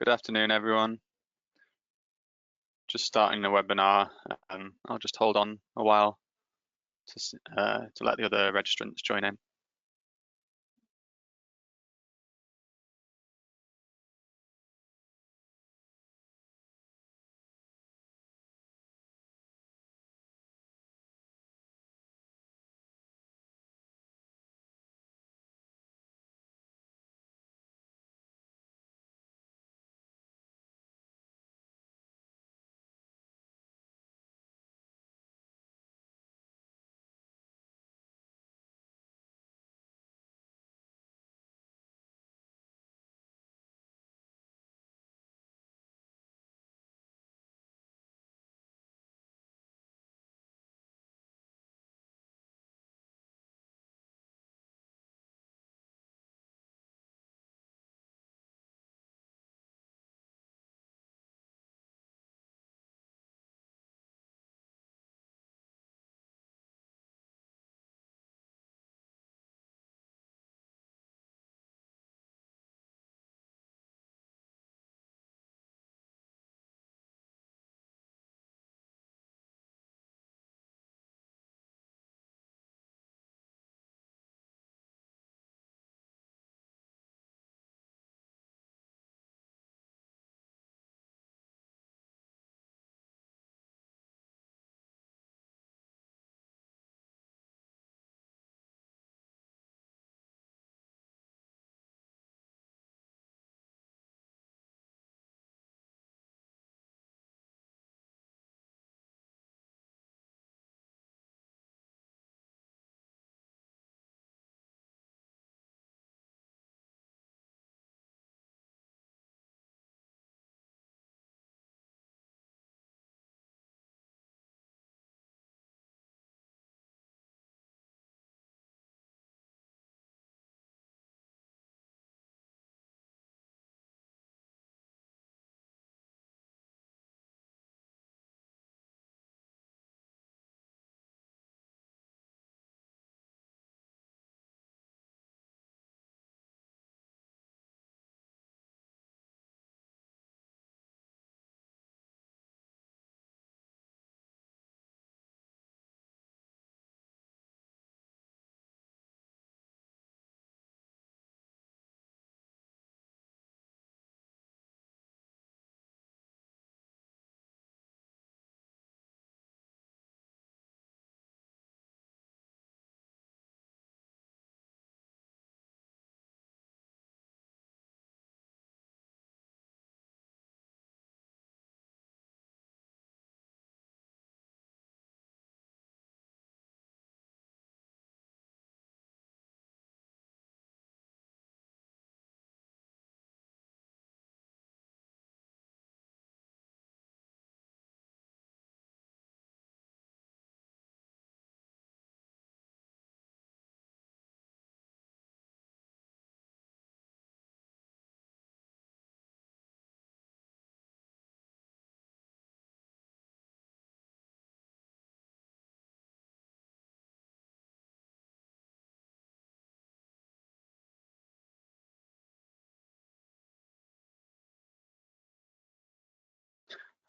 Good afternoon, everyone. Just starting the webinar. I'll just hold on a while to let the other registrants join in.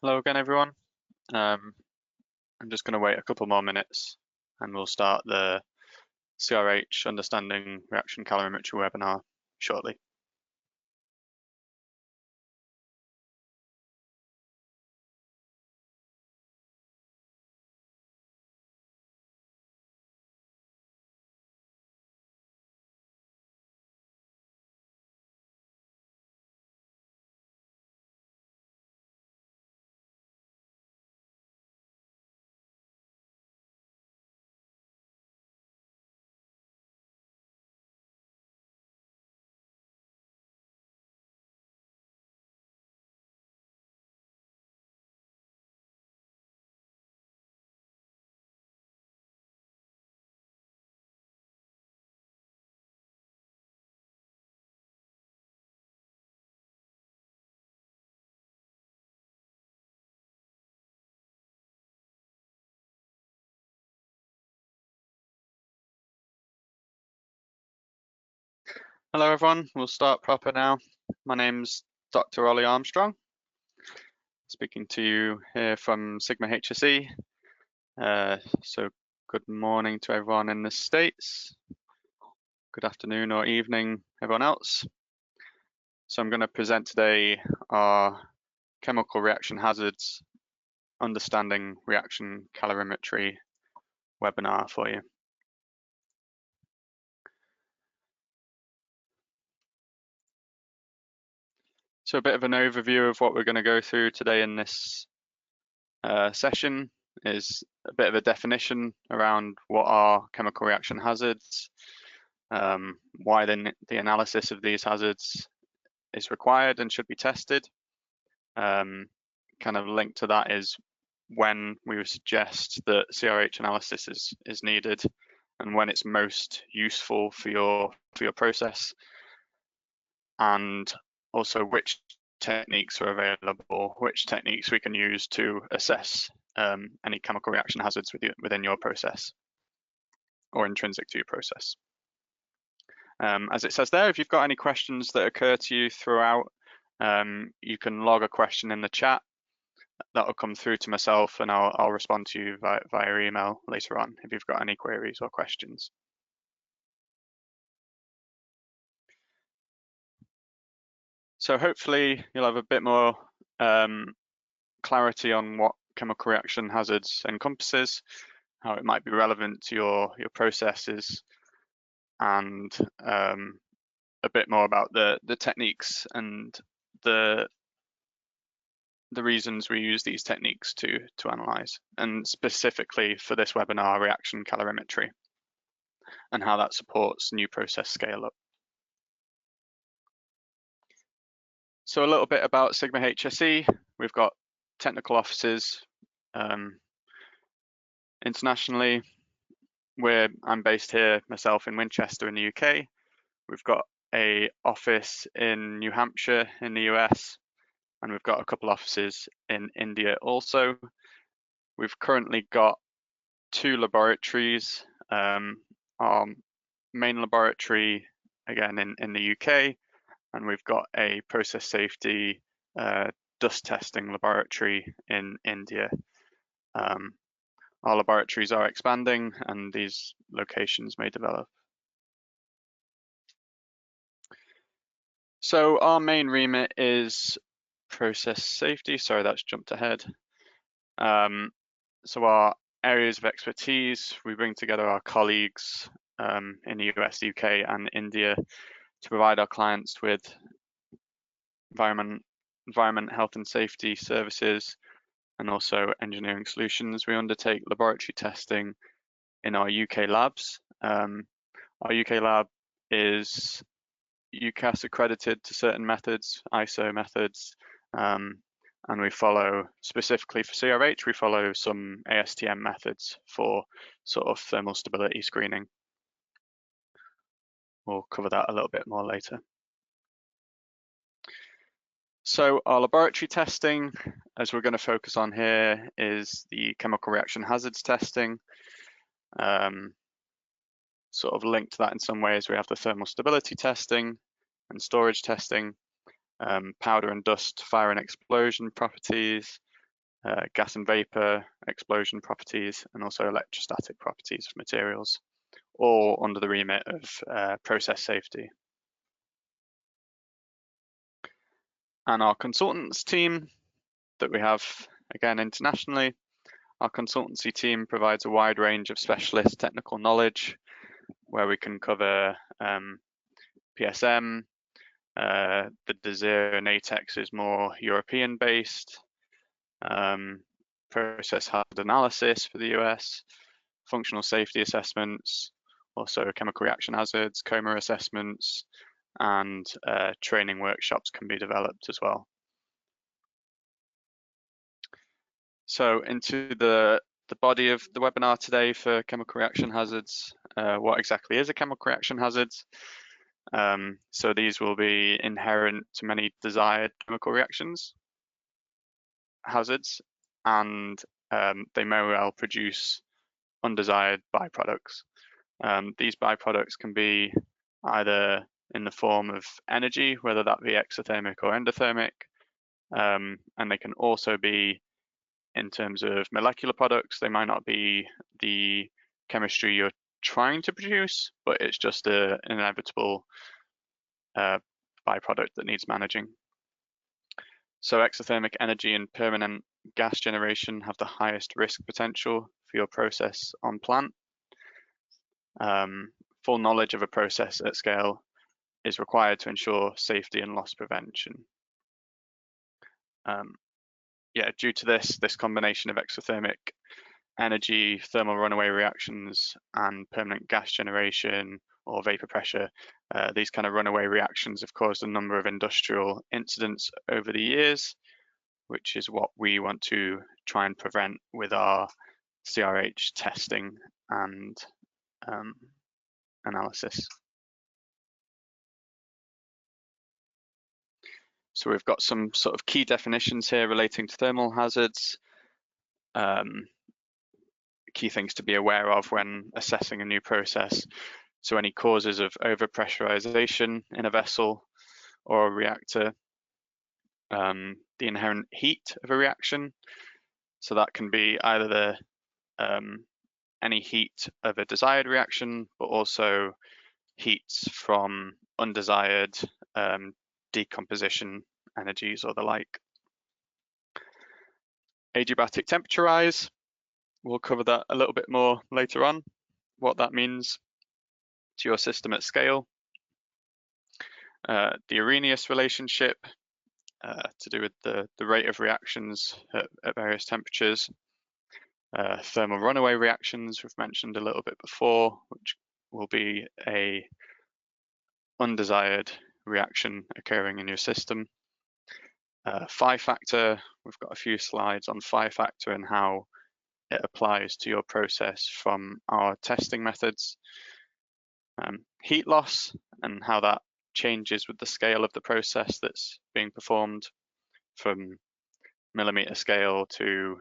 Hello again, everyone. I'm just going to wait a couple more minutes and we'll start the CRH Understanding Reaction Calorimetry webinar shortly. Hello, everyone. We'll start proper now. My name's Dr. Ollie Armstrong, speaking to you here from Sigma-HSE. So good morning to everyone in the States. Good afternoon or evening, everyone else. So I'm going to present today our chemical reaction hazards, understanding reaction calorimetry webinar for you. So a bit of an overview of what we're going to go through today in this session is a bit of a definition around what are chemical reaction hazards, why the analysis of these hazards is required and should be tested. Kind of linked to that is when we would suggest that CRH analysis is needed and when it's most useful for your process, and also which techniques are available, which techniques we can use to assess any chemical reaction hazards within your process or intrinsic to your process. As it says there, if you've got any questions that occur to you throughout, you can log a question in the chat. That will come through to myself and I'll respond to you via email later on if you've got any queries or questions. So hopefully you'll have a bit more clarity on what chemical reaction hazards encompasses, how it might be relevant to your processes, and a bit more about the techniques and the reasons we use these techniques to analyze, and specifically for this webinar, reaction calorimetry, and how that supports new process scale up. So a little bit about Sigma-HSE. We've got technical offices internationally. I'm based here myself in Winchester in the UK. We've got an office in New Hampshire in the US, and we've got a couple offices in India also. We've currently got 2 laboratories. Our main laboratory, again, in the UK, and we've got a process safety dust testing laboratory in India. Our laboratories are expanding and these locations may develop. So our main remit is process safety. Sorry, that's jumped ahead. So our areas of expertise, we bring together our colleagues in the US, UK and India to provide our clients with environment, health and safety services, and also engineering solutions. We undertake laboratory testing in our UK labs. Our UK lab is UCAS accredited to certain methods, ISO methods, and we follow, specifically for CRH, we follow some ASTM methods for sort of thermal stability screening. We'll cover that a little bit more later. So our laboratory testing, as we're going to focus on here, is the chemical reaction hazards testing. Sort of linked to that in some ways, we have the thermal stability testing and storage testing, powder and dust, fire and explosion properties, gas and vapor explosion properties, and also electrostatic properties for materials, all under the remit of process safety. And our consultants team that we have, again, internationally, our consultancy team provides a wide range of specialist technical knowledge where we can cover PSM, the DESIR and ATEX is more European based, process hazard analysis for the US, functional safety assessments, also chemical reaction hazards, coma assessments, and training workshops can be developed as well. So into the body of the webinar today for chemical reaction hazards, what exactly is a chemical reaction hazard? So these will be inherent to many desired chemical reactions hazards, and they may well produce undesired byproducts. These byproducts can be either in the form of energy, whether that be exothermic or endothermic, and they can also be in terms of molecular products. They might not be the chemistry you're trying to produce, but it's just an inevitable byproduct that needs managing. So exothermic energy and permanent gas generation have the highest risk potential for your process on plant. Full knowledge of a process at scale is required to ensure safety and loss prevention. Due to this combination of exothermic energy, thermal runaway reactions, and permanent gas generation or vapor pressure, these kind of runaway reactions have caused a number of industrial incidents over the years, which is what we want to try and prevent with our CRH testing and analysis. So we've got some sort of key definitions here relating to thermal hazards. Key things to be aware of when assessing a new process. So any causes of overpressurization in a vessel or a reactor, the inherent heat of a reaction. So that can be either any heat of a desired reaction, but also heats from undesired decomposition energies or the like. Adiabatic temperature rise, we'll cover that a little bit more later on, what that means to your system at scale. The Arrhenius relationship, to do with the rate of reactions at various temperatures. Thermal runaway reactions, we've mentioned a little bit before, which will be a undesired reaction occurring in your system. Phi factor, we've got a few slides on phi factor and how it applies to your process from our testing methods. Heat loss and how that changes with the scale of the process that's being performed, from millimeter scale to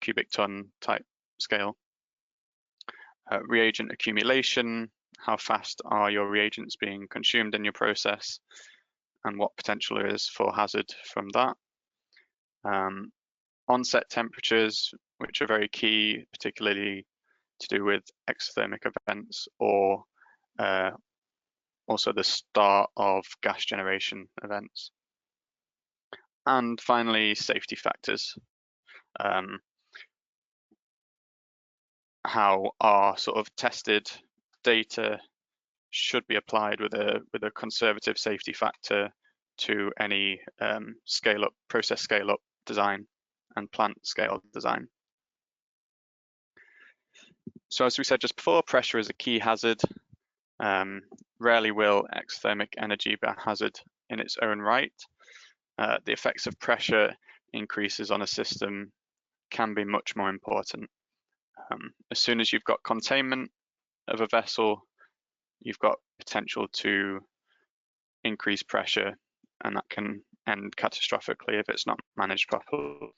cubic ton type scale. Reagent accumulation, how fast are your reagents being consumed in your process and what potential there is for hazard from that. Onset temperatures, which are very key, particularly to do with exothermic events or also the start of gas generation events. And finally, safety factors. How our sort of tested data should be applied with a conservative safety factor to any process scale up design and plant scale design. So as we said just before, pressure is a key hazard. Rarely will exothermic energy be a hazard in its own right. The effects of pressure increases on a system can be much more important. As soon as you've got containment of a vessel, you've got potential to increase pressure, and that can end catastrophically if it's not managed properly.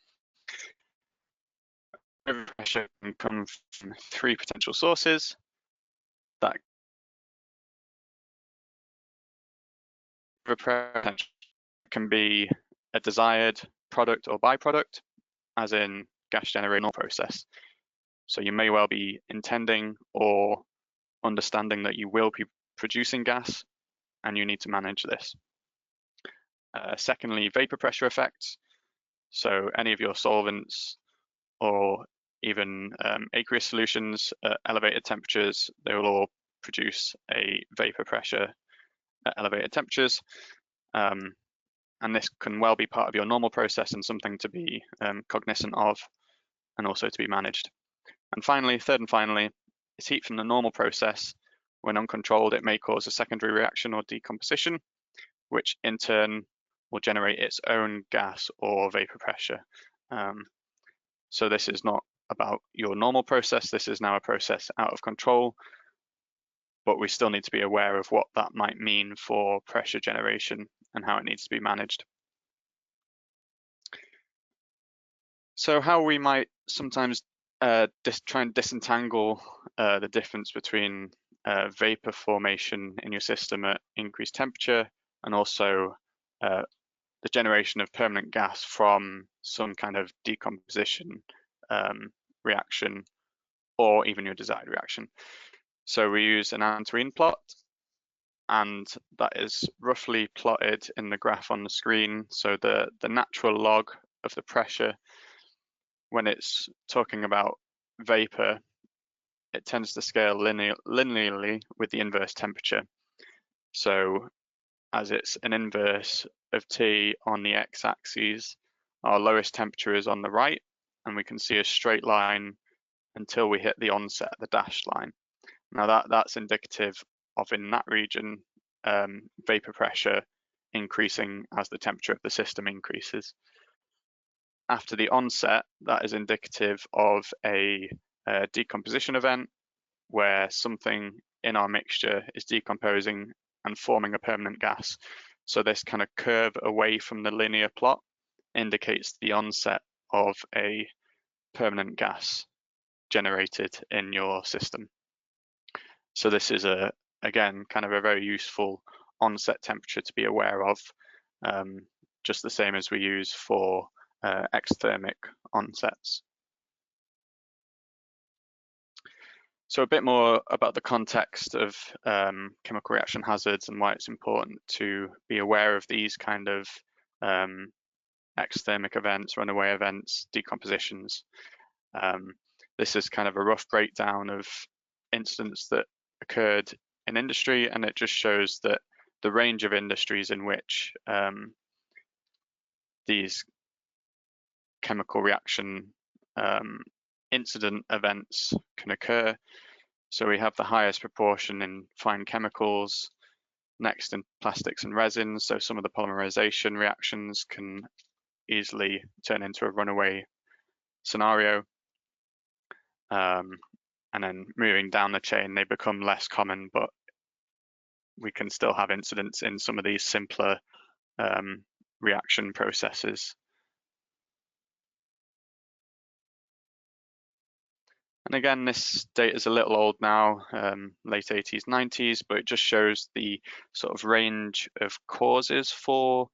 Overpressure can come from three potential sources. That overpressure can be a desired product or byproduct, as in gas generation or process. So you may well be intending or understanding that you will be producing gas and you need to manage this. Secondly, vapor pressure effects. So any of your solvents or even aqueous solutions at elevated temperatures, they will all produce a vapor pressure at elevated temperatures. And this can well be part of your normal process and something to be cognizant of and also to be managed. And finally, third and finally, is heat from the normal process. When uncontrolled, it may cause a secondary reaction or decomposition, which in turn will generate its own gas or vapor pressure. So this is not about your normal process. This is now a process out of control, but we still need to be aware of what that might mean for pressure generation and how it needs to be managed. So how we might sometimes try and disentangle the difference between vapor formation in your system at increased temperature, and also the generation of permanent gas from some kind of decomposition reaction, or even your desired reaction. So we use an Antoine plot, and that is roughly plotted in the graph on the screen. So the natural log of the pressure, when it's talking about vapor, it tends to scale linearly with the inverse temperature. So as it's an inverse of T on the x-axis, our lowest temperature is on the right, and we can see a straight line until we hit the onset, the dashed line. Now that's indicative of, in that region, vapor pressure increasing as the temperature of the system increases. After the onset, that is indicative of a decomposition event where something in our mixture is decomposing and forming a permanent gas. So this kind of curve away from the linear plot indicates the onset of a permanent gas generated in your system. So this is again kind of a very useful onset temperature to be aware of, just the same as we use for exothermic onsets. So a bit more about the context of chemical reaction hazards and why it's important to be aware of these kind of exothermic events, runaway events, decompositions. This is kind of a rough breakdown of incidents that occurred in industry, and it just shows that the range of industries in which these chemical reaction incident events can occur. So we have the highest proportion in fine chemicals, next in plastics and resins. So some of the polymerization reactions can easily turn into a runaway scenario. And then moving down the chain, they become less common, but we can still have incidents in some of these simpler reaction processes. And again, this data is a little old now, late 80s, 90s, but it just shows the sort of range of causes for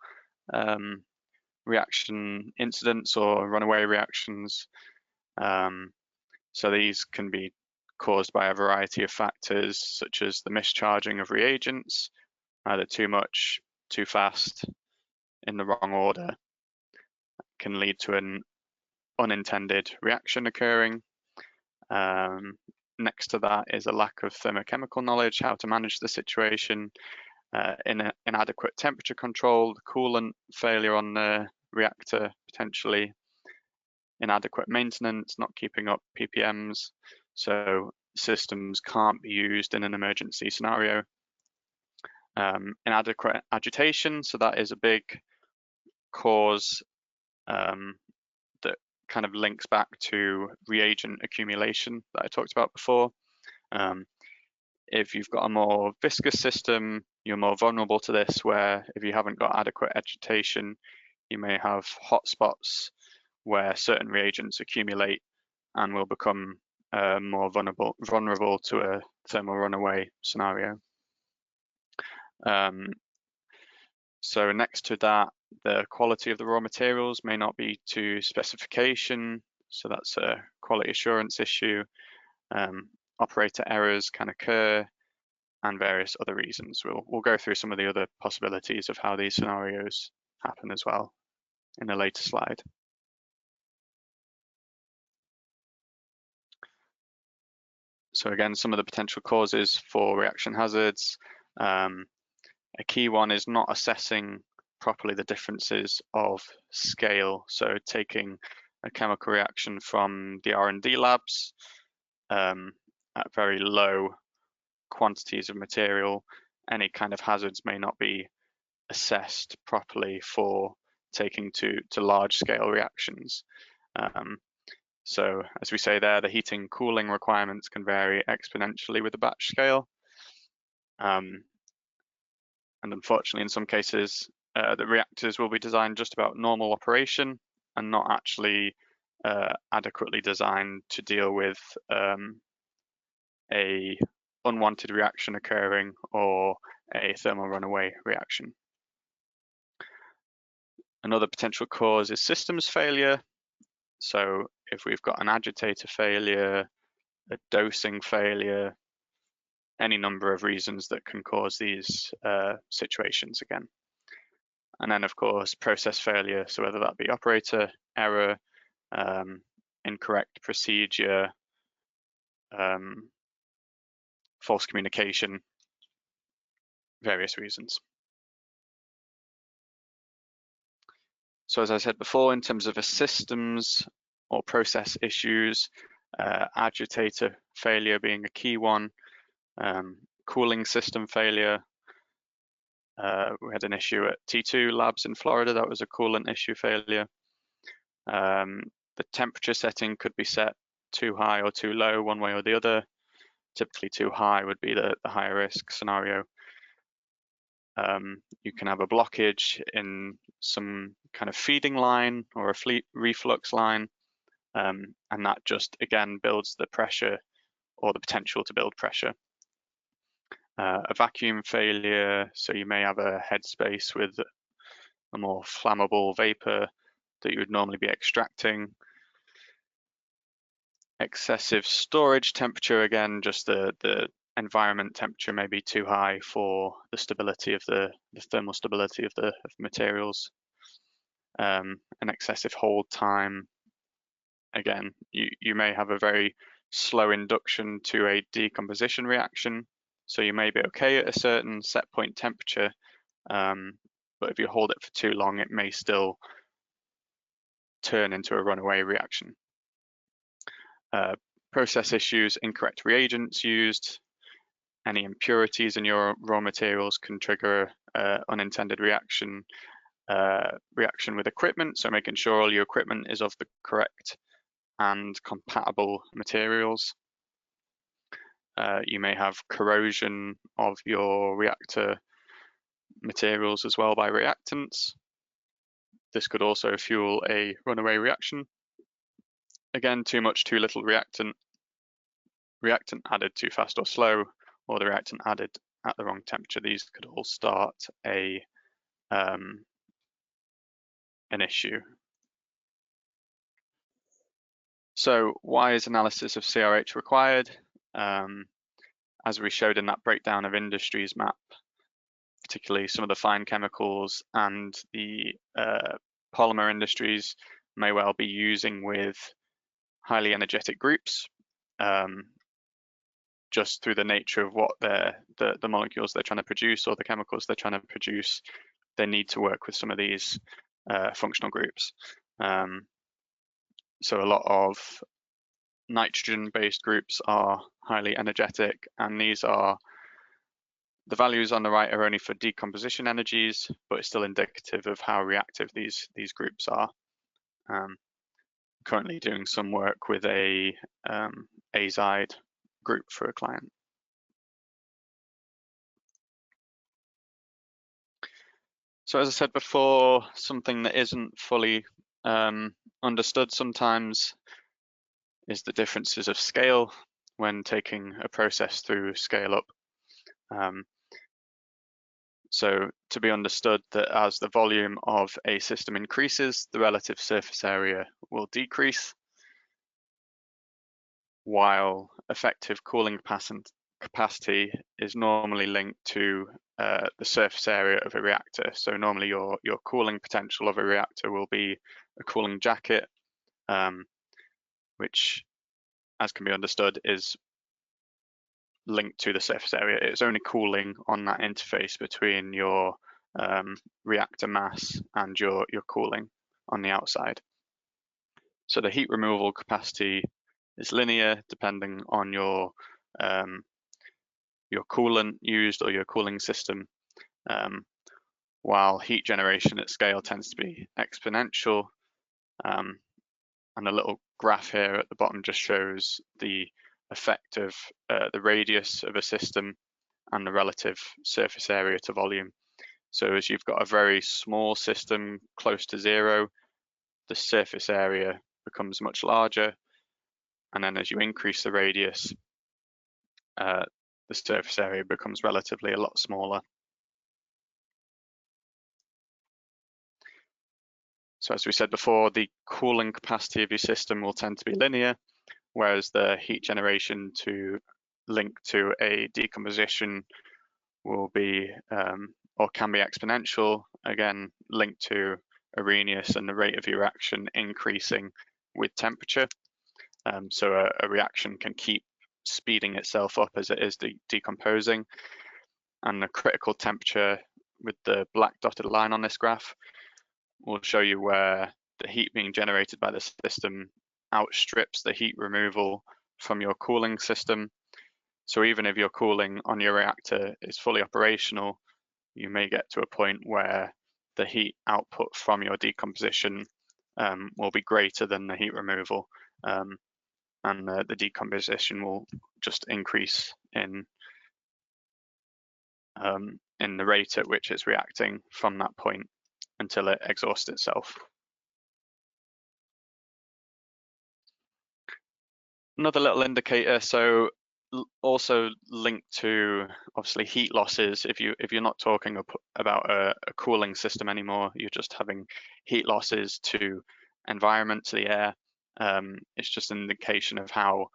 reaction incidents or runaway reactions. So these can be caused by a variety of factors, such as the mischarging of reagents, either too much, too fast, in the wrong order, can lead to an unintended reaction occurring. Next to that is a lack of thermochemical knowledge, how to manage the situation, inadequate temperature control, the coolant failure on the reactor potentially, inadequate maintenance, not keeping up ppms, so systems can't be used in an emergency scenario. Inadequate agitation, so that is a big cause that kind of links back to reagent accumulation that I talked about before. If you've got a more viscous system, you're more vulnerable to this, where if you haven't got adequate agitation, you may have hotspots where certain reagents accumulate and will become more vulnerable to a thermal runaway scenario. So next to that, the quality of the raw materials may not be to specification, so that's a quality assurance issue. Operator errors can occur, and various other reasons. We'll go through some of the other possibilities of how these scenarios happen as well in a later slide. So again, some of the potential causes for reaction hazards. A key one is not assessing properly the differences of scale. So taking a chemical reaction from the R&D labs at very low quantities of material, any kind of hazards may not be assessed properly for taking to large scale reactions. So as we say there, the heating cooling requirements can vary exponentially with the batch scale. And unfortunately, in some cases, the reactors will be designed just about normal operation and not actually adequately designed to deal with a unwanted reaction occurring or a thermal runaway reaction. Another potential cause is systems failure. So if we've got an agitator failure, a dosing failure, any number of reasons that can cause these situations again. And then of course, process failure. So whether that be operator error, incorrect procedure, false communication, various reasons. So as I said before, in terms of a systems or process issues, agitator failure being a key one, cooling system failure. We had an issue at T2 Labs in Florida, that was a coolant issue failure. The temperature setting could be set too high or too low, one way or the other. Typically too high would be the higher risk scenario. You can have a blockage in some kind of feeding line or a reflux line, and that just again builds the pressure or the potential to build pressure. A vacuum failure, so you may have a headspace with a more flammable vapor that you would normally be extracting. Excessive storage temperature, again, just the environment temperature may be too high for the stability of the thermal stability of the materials. An excessive hold time, again, you may have a very slow induction to a decomposition reaction, so you may be okay at a certain set point temperature, but if you hold it for too long, it may still turn into a runaway reaction. Process issues, incorrect reagents used, any impurities in your raw materials can trigger unintended reaction. Reaction with equipment, so making sure all your equipment is of the correct and compatible materials. You may have corrosion of your reactor materials as well by reactants. This could also fuel a runaway reaction. Again, too much, too little reactant added too fast or slow, or the reactant added at the wrong temperature. These could all start an issue. So why is analysis of CRH required? As we showed in that breakdown of industries map, particularly some of the fine chemicals and the polymer industries may well be using with highly energetic groups, just through the nature of what the molecules they're trying to produce or the chemicals they're trying to produce, they need to work with some of these functional groups. So a lot of nitrogen-based groups are highly energetic, and these are, the values on the right are only for decomposition energies, but it's still indicative of how reactive these groups are. Currently doing some work with a azide group for a client. So as I said before, something that isn't fully understood sometimes is the differences of scale when taking a process through scale up. So to be understood that as the volume of a system increases, the relative surface area will decrease, while effective cooling capacity is normally linked to the surface area of a reactor. So normally your cooling potential of a reactor will be a cooling jacket, which, as can be understood, is linked to the surface area. It's only cooling on that interface between your reactor mass and your cooling on the outside. So the heat removal capacity is linear depending on your coolant used or your cooling system, while heat generation at scale tends to be exponential. And a little graph here at the bottom just shows the effect of the radius of a system and the relative surface area to volume. So as you've got a very small system close to zero, the surface area becomes much larger. And then as you increase the radius, the surface area becomes relatively a lot smaller. So as we said before, the cooling capacity of your system will tend to be linear, whereas the heat generation to link to a decomposition will be or can be exponential, again linked to Arrhenius and the rate of your reaction increasing with temperature. So a reaction can keep speeding itself up as it is decomposing, and the critical temperature with the black dotted line on this graph will show you where the heat being generated by the system outstrips the heat removal from your cooling system. So even if your cooling on your reactor is fully operational, you may get to a point where the heat output from your decomposition will be greater than the heat removal, and the decomposition will just increase in the rate at which it's reacting from that point until it exhausts itself. Another little indicator, so also linked to obviously heat losses. If you're not talking about a cooling system anymore, you're just having heat losses to environment, to the air. It's just an indication of how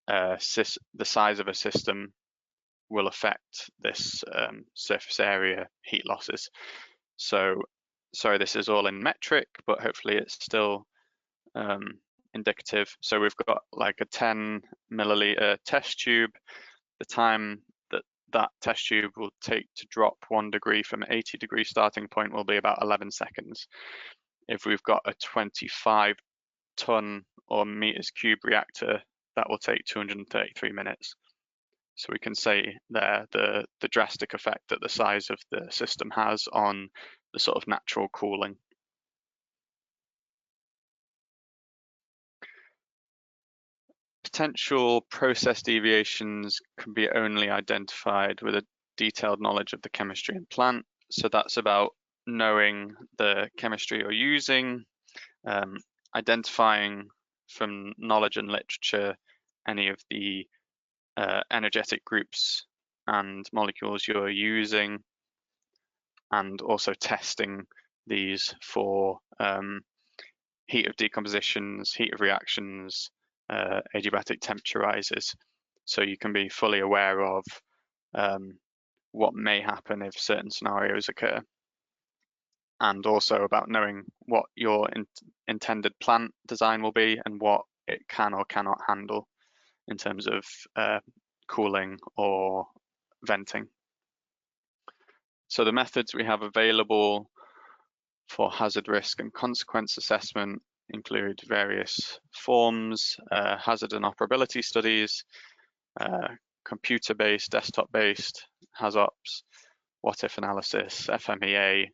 the size of a system will affect this surface area heat losses. So sorry, this is all in metric, but hopefully it's still indicative. So we've got like a 10 milliliter test tube. The time that test tube will take to drop 1 degree from 80 degree starting point will be about 11 seconds. If we've got a 25 ton or meters cube reactor, that will take 233 minutes. So we can say there the drastic effect that the size of the system has on the sort of natural cooling. Potential process deviations can be only identified with a detailed knowledge of the chemistry and plant. So that's about knowing the chemistry you're using, identifying from knowledge and literature any of the energetic groups and molecules you're using, and also testing these for heat of decompositions, heat of reactions, adiabatic temperature rises, so you can be fully aware of what may happen if certain scenarios occur, and also about knowing what your intended plant design will be and what it can or cannot handle in terms of cooling or venting. So the methods we have available for hazard risk and consequence assessment include various forms, hazard and operability studies, computer-based, desktop-based, HazOps, what-if analysis, FMEA.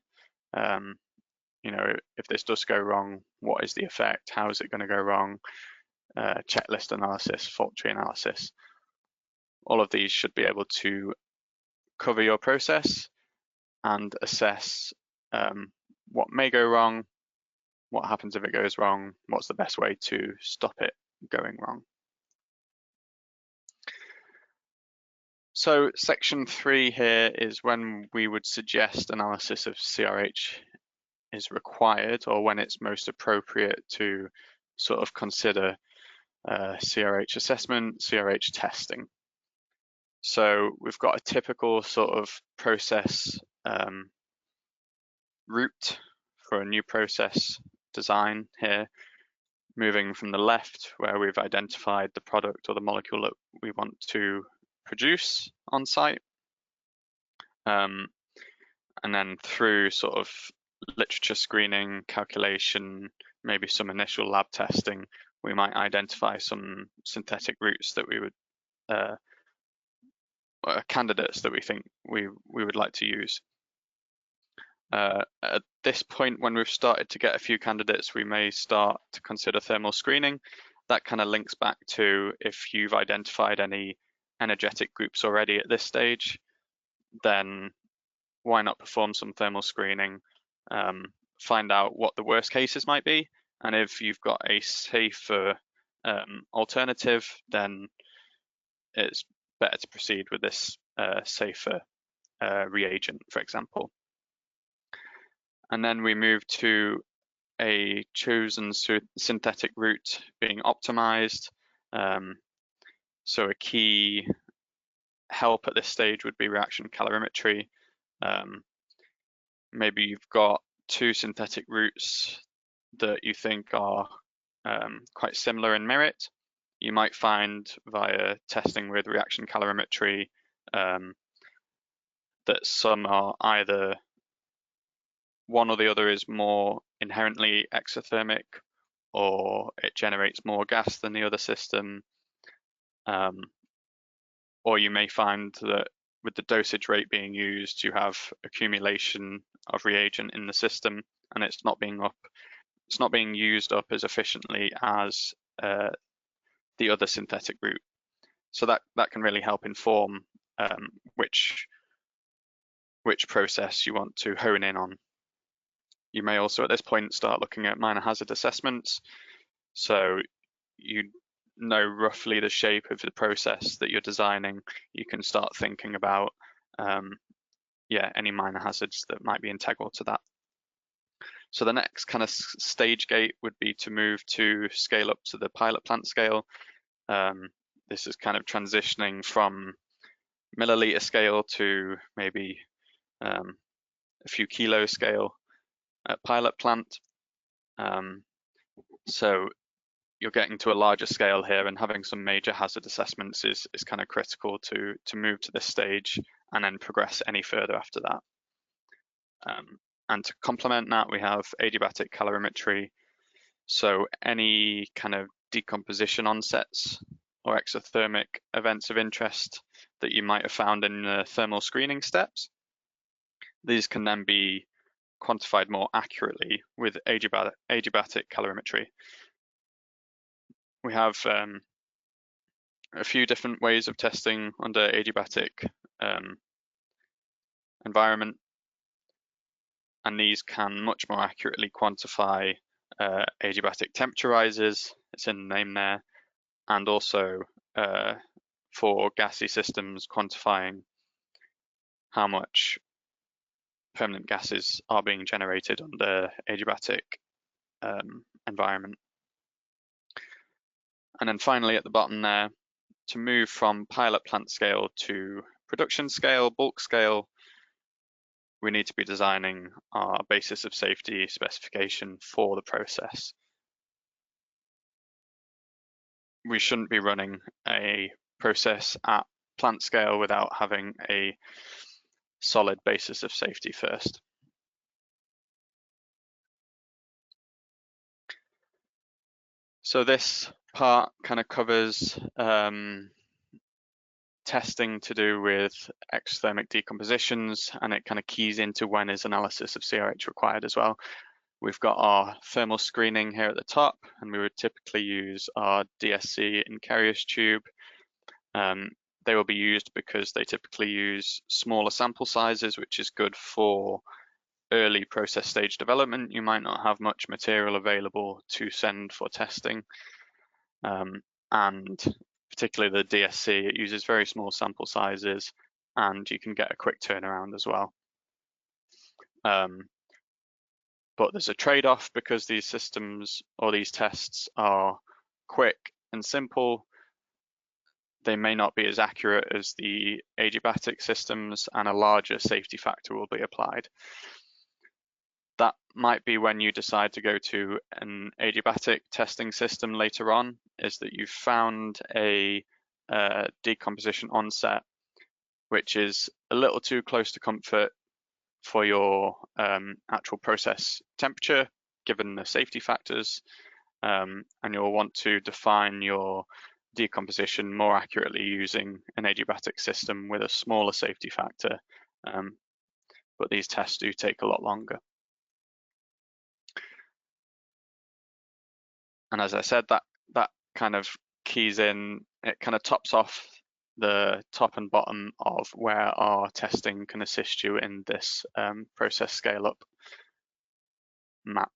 You know, if this does go wrong, what is the effect? How is it going to go wrong? Checklist analysis, fault tree analysis. All of these should be able to cover your process and assess what may go wrong, what happens if it goes wrong, what's the best way to stop it going wrong. So section 3 here is when we would suggest analysis of CRH is required, or when it's most appropriate to sort of consider CRH assessment, CRH testing. So we've got a typical sort of process route for a new process design here, moving from the left where we've identified the product or the molecule that we want to produce on site, and then through sort of literature screening, calculation, maybe some initial lab testing, we might identify some synthetic routes that we would candidates that we think we would like to use. At this point, when we've started to get a few candidates, we may start to consider thermal screening. That kind of links back to if you've identified any energetic groups already at this stage, then why not perform some thermal screening, find out what the worst cases might be, and if you've got a safer alternative, then it's better to proceed with this safer reagent, for example. And then we move to a chosen synthetic route being optimized. So a key help at this stage would be reaction calorimetry. Maybe you've got two synthetic routes that you think are quite similar in merit. You might find via testing with reaction calorimetry that some are either one or the other is more inherently exothermic, or it generates more gas than the other system. Or you may find that with the dosage rate being used, you have accumulation of reagent in the system, and it's not being used up as efficiently as the other synthetic route. So that can really help inform which process you want to hone in on. You may also at this point start looking at minor hazard assessments. So you know roughly the shape of the process that you're designing. You can start thinking about any minor hazards that might be integral to that. So the next kind of stage gate would be to move to scale up to the pilot plant scale. This is kind of transitioning from milliliter scale to maybe a few kilo scale at pilot plant. So you're getting to a larger scale here, and having some major hazard assessments is kind of critical to move to this stage and then progress any further after that. And to complement that, we have adiabatic calorimetry. So any kind of decomposition onsets or exothermic events of interest that you might have found in the thermal screening steps, these can then be quantified more accurately with adiabatic calorimetry. We have a few different ways of testing under adiabatic environment, and these can much more accurately quantify adiabatic temperature rises, it's in the name there, and also for gassy systems, quantifying how much permanent gases are being generated under adiabatic environment. And then finally at the bottom there, to move from pilot plant scale to production scale, bulk scale, we need to be designing our basis of safety specification for the process. We shouldn't be running a process at plant scale without having a solid basis of safety first. So this part kind of covers testing to do with exothermic decompositions, and it kind of keys into when is analysis of CRH required as well. We've got our thermal screening here at the top, and we would typically use our DSC in Carrier's tube. They will be used because they typically use smaller sample sizes, which is good for early process stage development. You might not have much material available to send for testing. And particularly the DSC, it uses very small sample sizes, and you can get a quick turnaround as well. But there's a trade-off because these systems or these tests are quick and simple. They may not be as accurate as the adiabatic systems, and a larger safety factor will be applied. That might be when you decide to go to an adiabatic testing system later on, is that you've found a decomposition onset which is a little too close to comfort for your actual process temperature, given the safety factors, and you'll want to define your decomposition more accurately using an adiabatic system with a smaller safety factor, but these tests do take a lot longer. And as I said, that kind of keys in, it kind of tops off the top and bottom of where our testing can assist you in this process scale up map.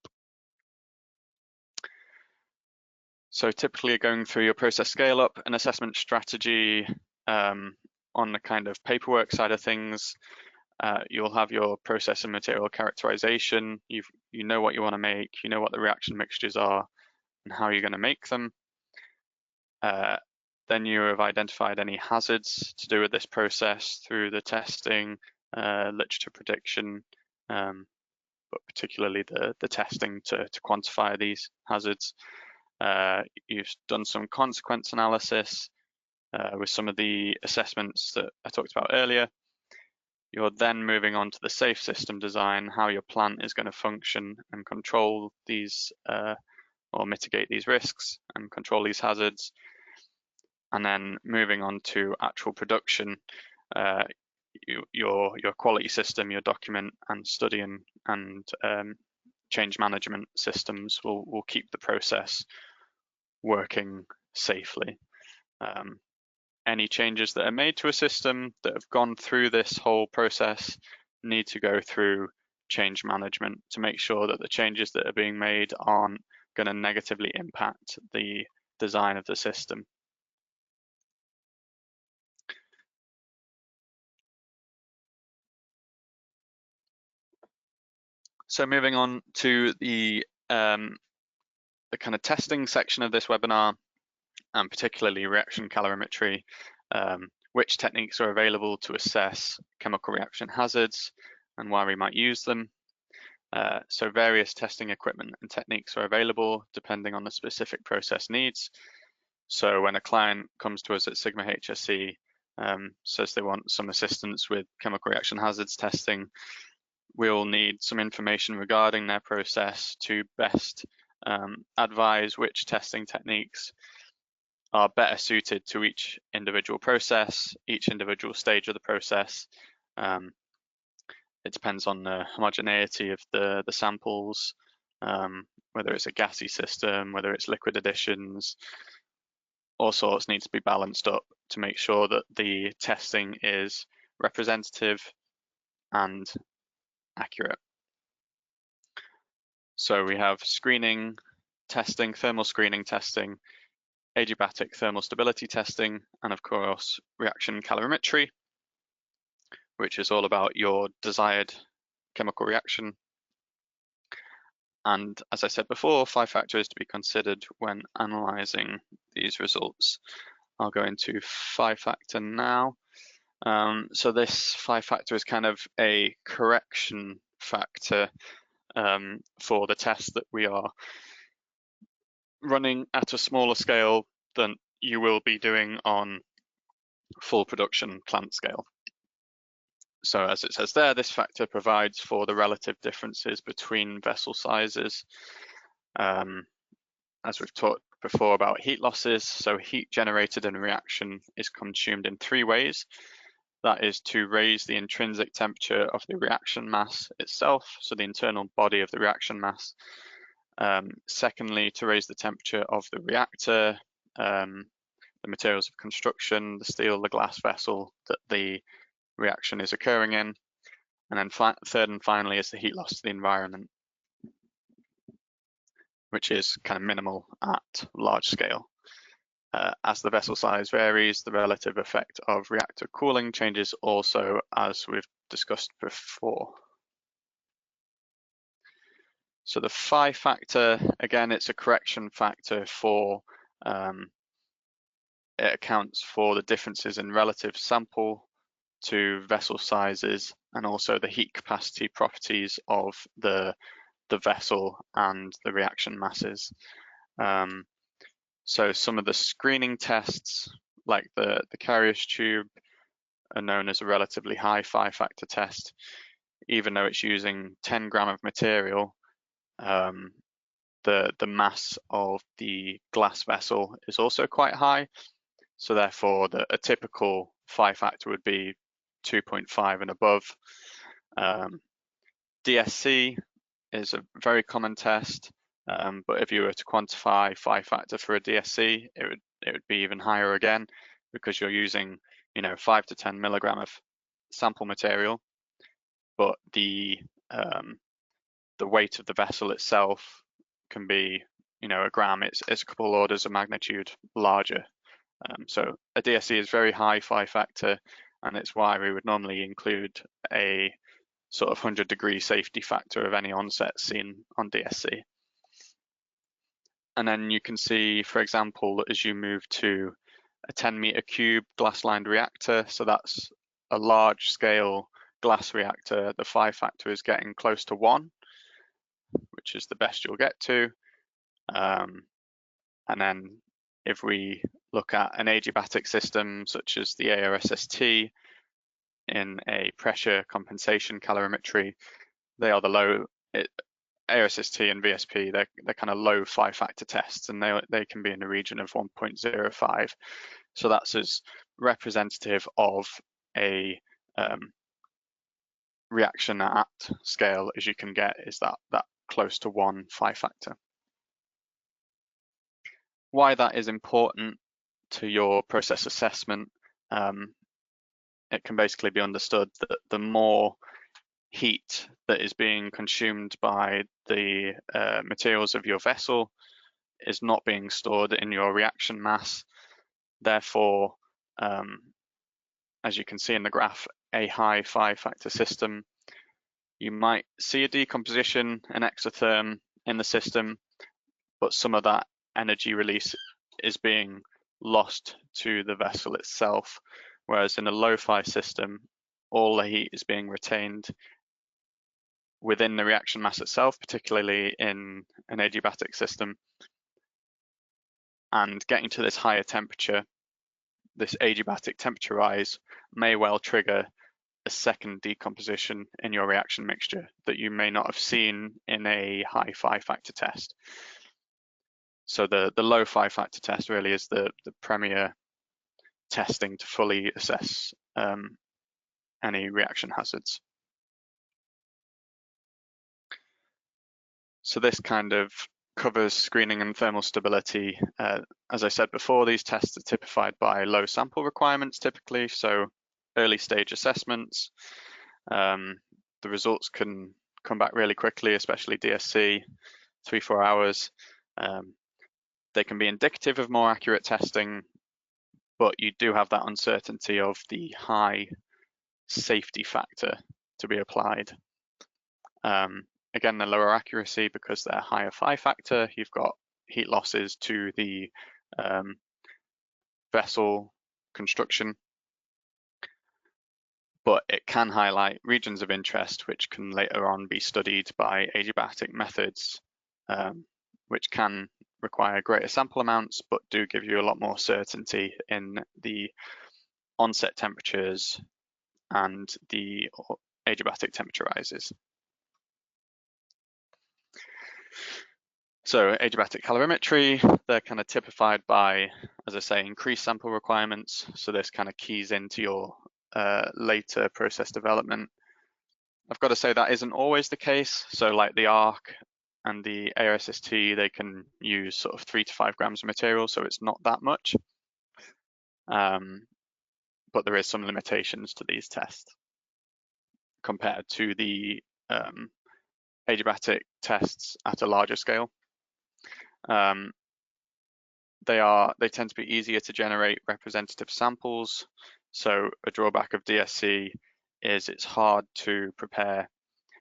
So typically going through your process scale up, an assessment strategy on the kind of paperwork side of things, you'll have your process and material characterization. You know what you want to make, you know what the reaction mixtures are and how you're going to make them. Then you have identified any hazards to do with this process through the testing, literature prediction, but particularly the testing to quantify these hazards. You've done some consequence analysis with some of the assessments that I talked about earlier. You're then moving on to the safe system design, how your plant is going to function and control these or mitigate these risks and control these hazards. And then moving on to actual production, your quality system, your document and study and change management systems will keep the process working safely. Any changes that are made to a system that have gone through this whole process need to go through change management to make sure that the changes that are being made aren't going to negatively impact the design of the system. So moving on to the kind of testing section of this webinar, and particularly reaction calorimetry, which techniques are available to assess chemical reaction hazards and why we might use them. So various testing equipment and techniques are available depending on the specific process needs. So when a client comes to us at Sigma-HSE, says they want some assistance with chemical reaction hazards testing, we'll need some information regarding their process to best advise which testing techniques are better suited to each individual process, each individual stage of the process. It depends on the homogeneity of the samples, whether it's a gassy system, whether it's liquid additions. All sorts need to be balanced up to make sure that the testing is representative and accurate. So we have screening testing, thermal screening testing, adiabatic thermal stability testing, and of course reaction calorimetry, which is all about your desired chemical reaction. And as I said before, 5 factors to be considered when analysing these results. I'll go into 5 factor now. So this 5 factor is kind of a correction factor for the test that we are running at a smaller scale than you will be doing on full production plant scale. So as it says there, this factor provides for the relative differences between vessel sizes. As we've talked before about heat losses, so heat generated in a reaction is consumed in 3 ways. That is to raise the intrinsic temperature of the reaction mass itself, so the internal body of the reaction mass. Secondly, to raise the temperature of the reactor, the materials of construction, the steel, the glass vessel that the reaction is occurring in. And then third and finally is the heat loss to the environment, which is kind of minimal at large scale. As the vessel size varies, the relative effect of reactor cooling changes also, as we've discussed before. So the 5 factor, again, it's a correction factor for, it accounts for the differences in relative sample to vessel sizes and also the heat capacity properties of the vessel and the reaction masses. So some of the screening tests, like the Carrier's tube, are known as a relatively high 5 factor test. Even though it's using 10 gram of material, the mass of the glass vessel is also quite high. So therefore, a typical 5 factor would be 2.5 and above. DSC is a very common test, but if you were to quantify 5 factor for a DSC, it would be even higher again, because you're using 5 to 10 milligram of sample material, but the weight of the vessel itself can be a gram. It's a couple orders of magnitude larger So a DSE is very high phi factor, and it's why we would normally include a sort of 100-degree safety factor of any onset seen on DSC. And then you can see, for example, as you move to a 10-meter cube glass-lined reactor, so that's a large-scale glass reactor, the phi factor is getting close to 1, which is the best you'll get to. And then if we look at an adiabatic system, such as the ARSST, in a pressure compensation calorimetry, they are the low, ARSST and VSP, they're kind of low phi factor tests, and they can be in the region of 1.05. So that's as representative of a reaction at scale as you can get, is that close to 1 phi factor. Why that is important to your process assessment, it can basically be understood that the more heat that is being consumed by the materials of your vessel is not being stored in your reaction mass. Therefore, as you can see in the graph, a high phi factor system, you might see a decomposition, an exotherm in the system, but some of that energy release is being lost to the vessel itself. Whereas in a low phi system, all the heat is being retained within the reaction mass itself, particularly in an adiabatic system. And getting to this higher temperature, this adiabatic temperature rise may well trigger a second decomposition in your reaction mixture that you may not have seen in a high phi factor test. So the low phi factor test really is the premier testing to fully assess any reaction hazards. So this kind of covers screening and thermal stability. As I said before, these tests are typified by low sample requirements typically, so early stage assessments. The results can come back really quickly, especially DSC, 3-4 hours. They can be indicative of more accurate testing, but you do have that uncertainty of the high safety factor to be applied. Again, the lower accuracy because they're higher phi factor, you've got heat losses to the vessel construction, but it can highlight regions of interest which can later on be studied by adiabatic methods, which can require greater sample amounts, but do give you a lot more certainty in the onset temperatures and the adiabatic temperature rises. So adiabatic calorimetry, they're kind of typified by, as I say, increased sample requirements. So this kind of keys into your later process development. I've got to say that isn't always the case. So like the ARC and the ARSST, they can use sort of 3 to 5 grams of material, so it's not that much. But there is some limitations to these tests compared to the adiabatic tests at a larger scale. They tend to be easier to generate representative samples. So a drawback of DSC is it's hard to prepare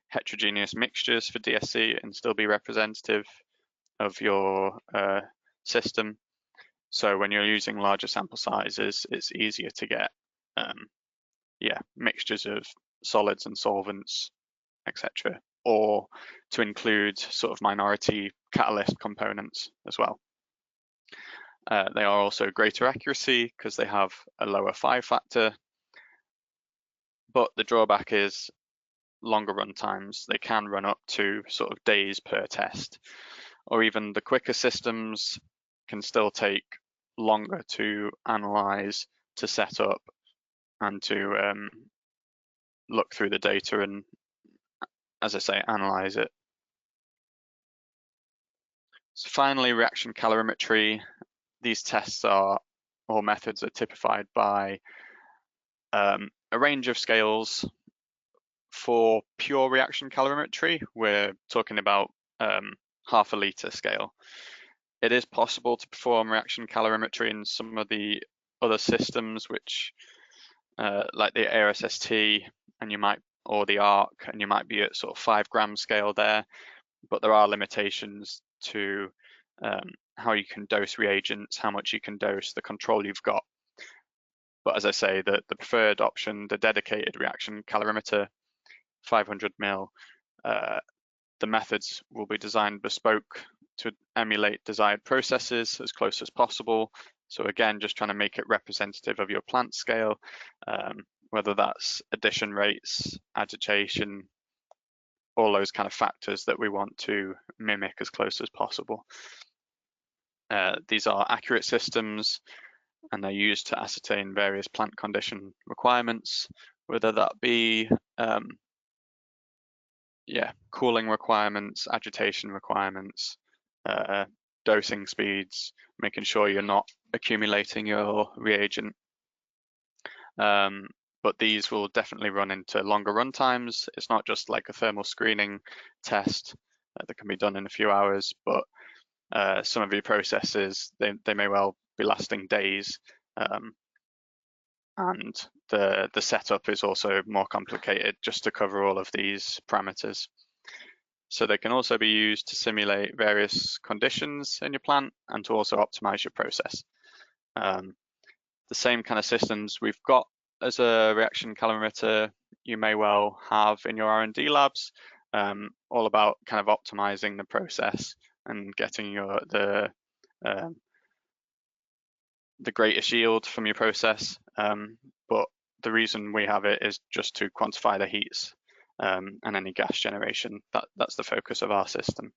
heterogeneous mixtures for DSC and still be representative of your system. So when you're using larger sample sizes, it's easier to get mixtures of solids and solvents, etc., or to include sort of minority catalyst components as well. They are also greater accuracy because they have a lower phi factor, but the drawback is longer run times. They can run up to sort of days per test, or even the quicker systems can still take longer to analyze, to set up, and to look through the data and, as I say, analyze it. So finally, reaction calorimetry. These tests or methods are typified by a range of scales. For pure reaction calorimetry, we're talking about half a litre scale. It is possible to perform reaction calorimetry in some of the other systems, which like the ARSST, and you might, or the ARC, and you might be at sort of 5 gram scale there, but there are limitations to how you can dose reagents, how much you can dose, the control you've got. But as I say, the preferred option, the dedicated reaction calorimeter, 500 mil, the methods will be designed bespoke to emulate desired processes as close as possible. So again, just trying to make it representative of your plant scale, whether that's addition rates, agitation, all those kind of factors that we want to mimic as close as possible. These are accurate systems, and they're used to ascertain various plant condition requirements, whether that be cooling requirements, agitation requirements, dosing speeds, making sure you're not accumulating your reagent. But these will definitely run into longer run times. It's not just like a thermal screening test that can be done in a few hours, but some of your processes, they may well be lasting days. And the setup is also more complicated just to cover all of these parameters. So they can also be used to simulate various conditions in your plant and to also optimize your process. The same kind of systems we've got as a reaction calorimeter, you may well have in your R&D labs, all about kind of optimizing the process and getting the greatest yield from your process. But the reason we have it is just to quantify the heats and any gas generation. That's the focus of our system.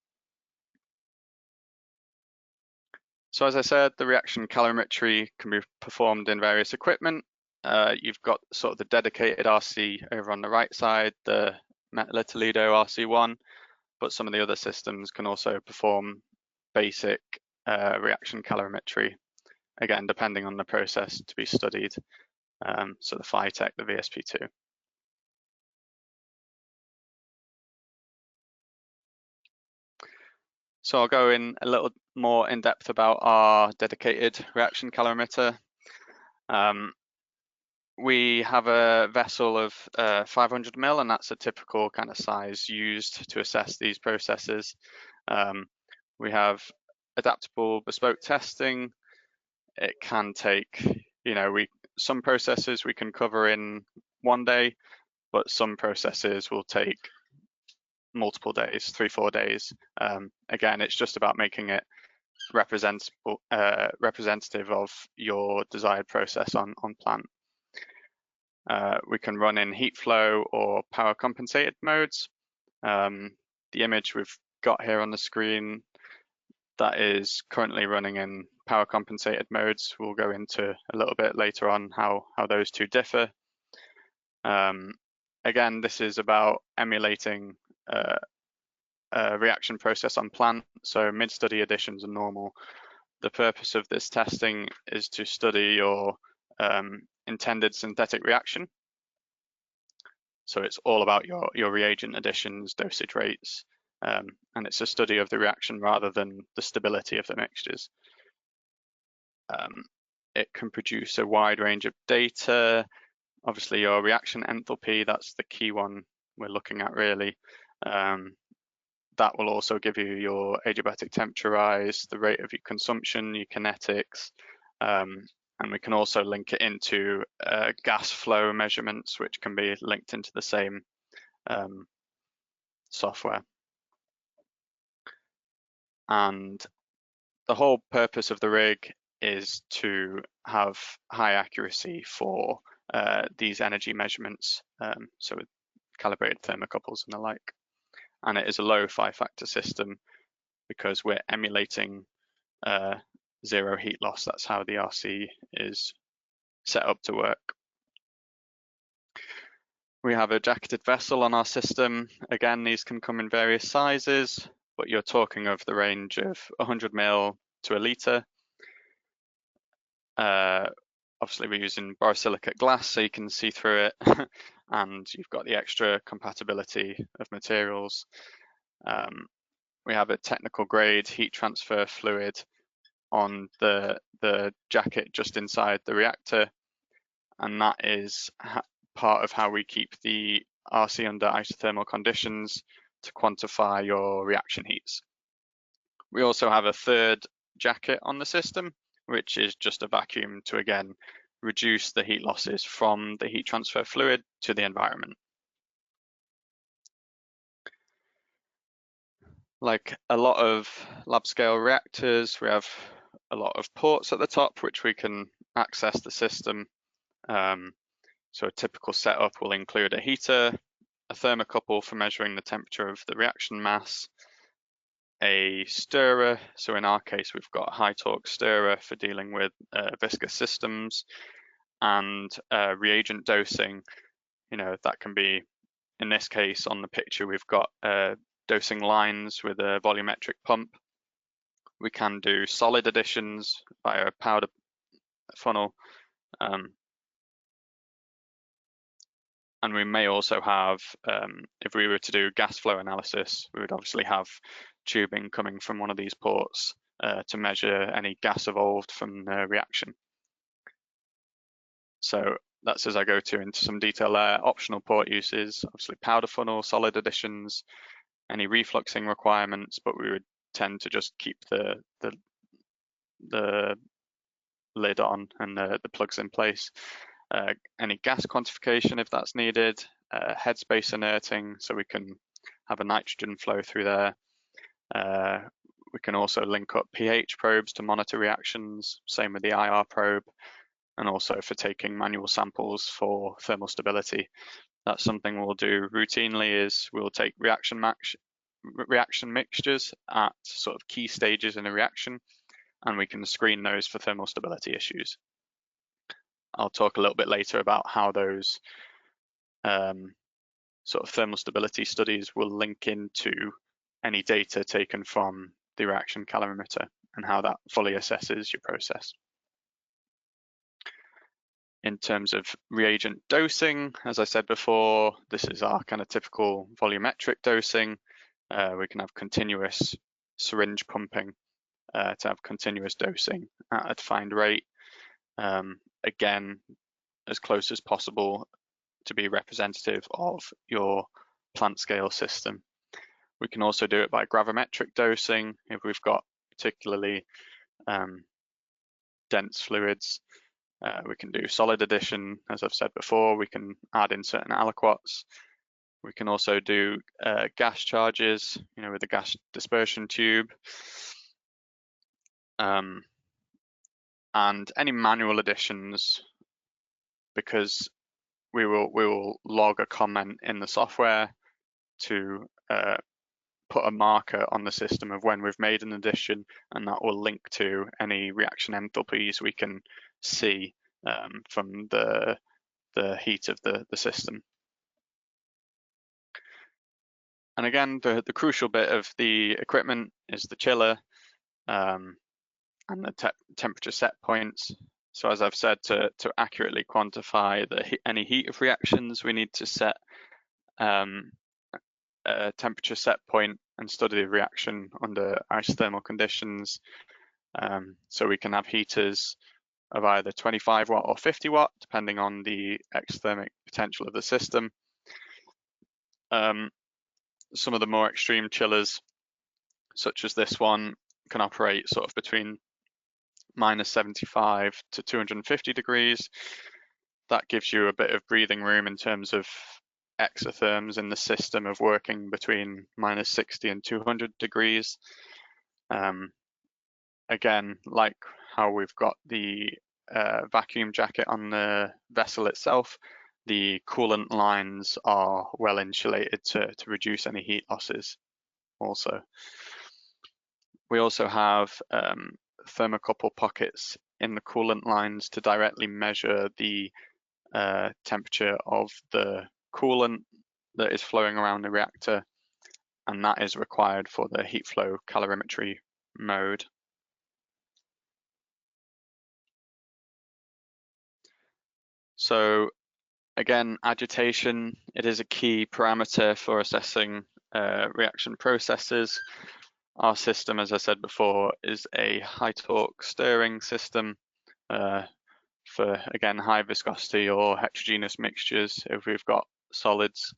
So as I said, the reaction calorimetry can be performed in various equipment. You've got sort of the dedicated RC over on the right side, the Mettler-Toledo RC1, but some of the other systems can also perform basic reaction calorimetry, again, depending on the process to be studied. So the Phytech, the VSP2. So I'll go in a little more in depth about our dedicated reaction calorimeter. We have a vessel of 500 ml, and that's a typical kind of size used to assess these processes. We have adaptable bespoke testing. It can take, some processes we can cover in one day, but some processes will take multiple days, 3-4 days. Again, it's just about making it representative of your desired process on plant. We can run in heat flow or power compensated modes. The image we've got here on the screen, that is currently running in power compensated modes. We'll go into a little bit later on how those two differ. Again, this is about emulating a reaction process on plant, so mid-study additions are normal. The purpose of this testing is to study your intended synthetic reaction. So it's all about your reagent additions, dosage rates, and it's a study of the reaction rather than the stability of the mixtures. It can produce a wide range of data. Obviously, your reaction enthalpy, that's the key one we're looking at really. That will also give you your adiabatic temperature rise, the rate of your consumption, your kinetics, and we can also link it into gas flow measurements, which can be linked into the same software. And the whole purpose of the rig is to have high accuracy for these energy measurements, so with calibrated thermocouples and the like. And it is a low phi factor system because we're emulating zero heat loss. That's how the RC is set up to work. We have a jacketed vessel on our system. Again, these can come in various sizes, but you're talking of the range of 100 ml to a litre. Obviously, we're using borosilicate glass, so you can see through it, and you've got the extra compatibility of materials. we have a technical grade heat transfer fluid on the jacket just inside the reactor, and that is part of how we keep the RC under isothermal conditions to quantify your reaction heats. We also have a third jacket on the system, which is just a vacuum to again reduce the heat losses from the heat transfer fluid to the environment. Like a lot of lab scale reactors, we have a lot of ports at the top which we can access the system. So a typical setup will include a heater, a thermocouple for measuring the temperature of the reaction mass, a stirrer, so in our case we've got a high torque stirrer for dealing with viscous systems, and reagent dosing. You know, that can be, in this case on the picture we've got dosing lines with a volumetric pump. We can do solid additions via a powder funnel, and we may also have, if we were to do gas flow analysis, we would obviously have tubing coming from one of these ports to measure any gas evolved from the reaction. So that's as I go into some detail there. Optional port uses, obviously powder funnel, solid additions, any refluxing requirements, but we would tend to just keep the lid on and the plugs in place. Any gas quantification if that's needed, headspace inerting, so we can have a nitrogen flow through there. We can also link up pH probes to monitor reactions, same with the IR probe, and also for taking manual samples for thermal stability. That's something we'll do routinely, is we'll take reaction mixtures at sort of key stages in a reaction, and we can screen those for thermal stability issues. I'll talk a little bit later about how those sort of thermal stability studies will link into any data taken from the reaction calorimeter and how that fully assesses your process. In terms of reagent dosing, as I said before, this is our kind of typical volumetric dosing. We can have continuous syringe pumping to have continuous dosing at a defined rate. Again, as close as possible to be representative of your plant scale system. We can also do it by gravimetric dosing if we've got particularly dense fluids. We can do solid addition, as I've said before. We can add in certain aliquots. We can also do gas charges, you know, with a gas dispersion tube. And any manual additions, because we will log a comment in the software to put a marker on the system of when we've made an addition, and that will link to any reaction enthalpies we can see from the heat of the system. And again, the crucial bit of the equipment is the chiller and the temperature set points. So as I've said, to accurately quantify any heat of reactions, we need to set a temperature set point and study the reaction under isothermal conditions. So we can have heaters of either 25 watt or 50 watt, depending on the exothermic potential of the system. Some of the more extreme chillers, such as this one, can operate sort of between -75 to 250 degrees. That gives you a bit of breathing room in terms of exotherms in the system of working between -60 and 200 degrees. Again, like how we've got the vacuum jacket on the vessel itself, the coolant lines are well insulated to reduce any heat losses also. We also have thermocouple pockets in the coolant lines to directly measure the temperature of the coolant that is flowing around the reactor, and that is required for the heat flow calorimetry mode. So again, agitation, it is a key parameter for assessing reaction processes. Our system, as I said before, is a high torque stirring system for, again, high viscosity or heterogeneous mixtures if we've got solids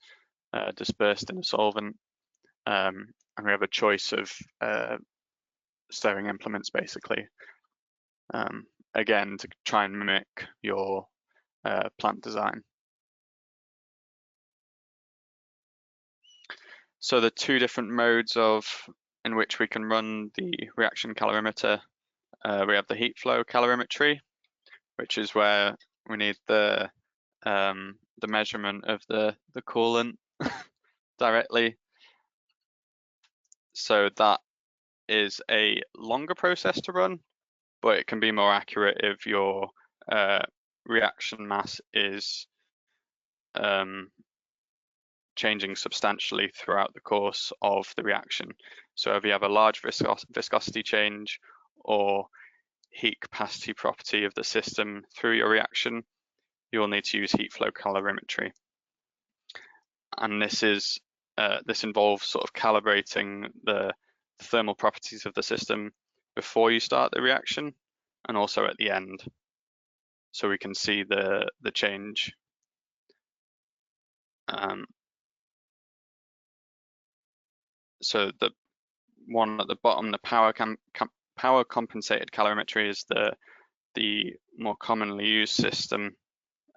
dispersed in a solvent. And we have a choice of stirring implements, basically, again, to try and mimic your plant design. So the two different modes in which we can run the reaction calorimeter, we have the heat flow calorimetry, which is where we need the measurement of the coolant directly. So that is a longer process to run, but it can be more accurate if your reaction mass is changing substantially throughout the course of the reaction. So if you have a large viscosity change or heat capacity property of the system through your reaction, you'll need to use heat flow calorimetry. And this involves sort of calibrating the thermal properties of the system before you start the reaction and also at the end, so we can see the change. So the one at the bottom, the power compensated calorimetry, is the more commonly used system,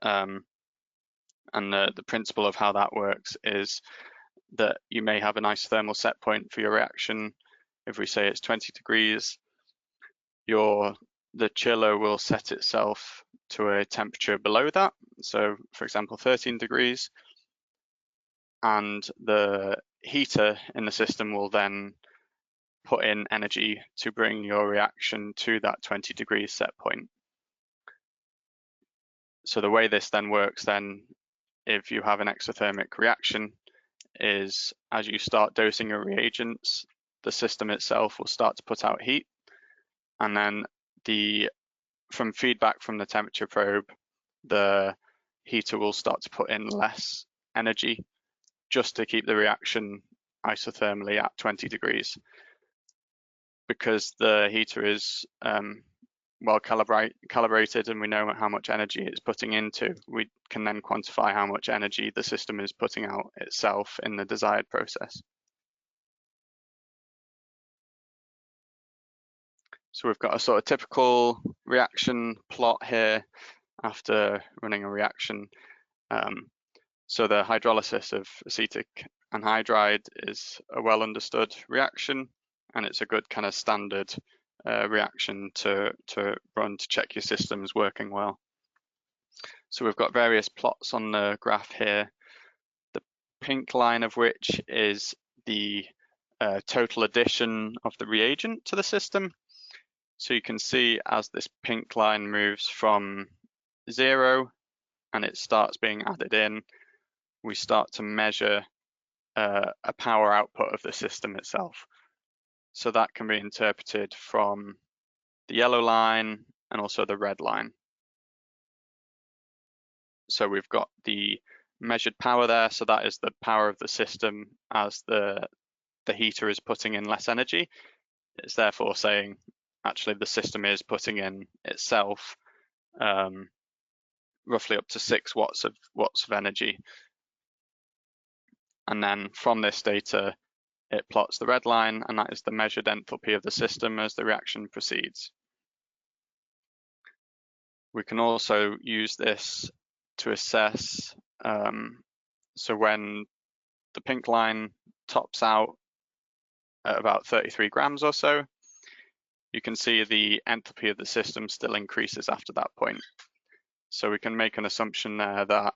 and the principle of how that works is that you may have an isothermal set point for your reaction. If we say it's 20 degrees, the chiller will set itself to a temperature below that. So for example, 13 degrees, and the heater in the system will then put in energy to bring your reaction to that 20 degrees set point. So the way this then works then, if you have an exothermic reaction, is as you start dosing your reagents, the system itself will start to put out heat, and then from feedback from the temperature probe, the heater will start to put in less energy just to keep the reaction isothermally at 20 degrees. Because the heater is well calibrated and we know how much energy it's putting into, we can then quantify how much energy the system is putting out itself in the desired process. So we've got a sort of typical reaction plot here after running a reaction. So the hydrolysis of acetic anhydride is a well understood reaction, and it's a good kind of standard reaction to run to check your system's working well. So we've got various plots on the graph here, the pink line of which is the total addition of the reagent to the system. So you can see as this pink line moves from 0 and it starts being added in, we start to measure a power output of the system itself. So that can be interpreted from the yellow line and also the red line. So we've got the measured power there, so that is the power of the system as the heater is putting in less energy. It's therefore saying actually the system is putting in itself roughly up to 6 watts of energy. And then from this data, it plots the red line, and that is the measured enthalpy of the system as the reaction proceeds. We can also use this to assess, so when the pink line tops out at about 33 grams or so, you can see the enthalpy of the system still increases after that point. So we can make an assumption there that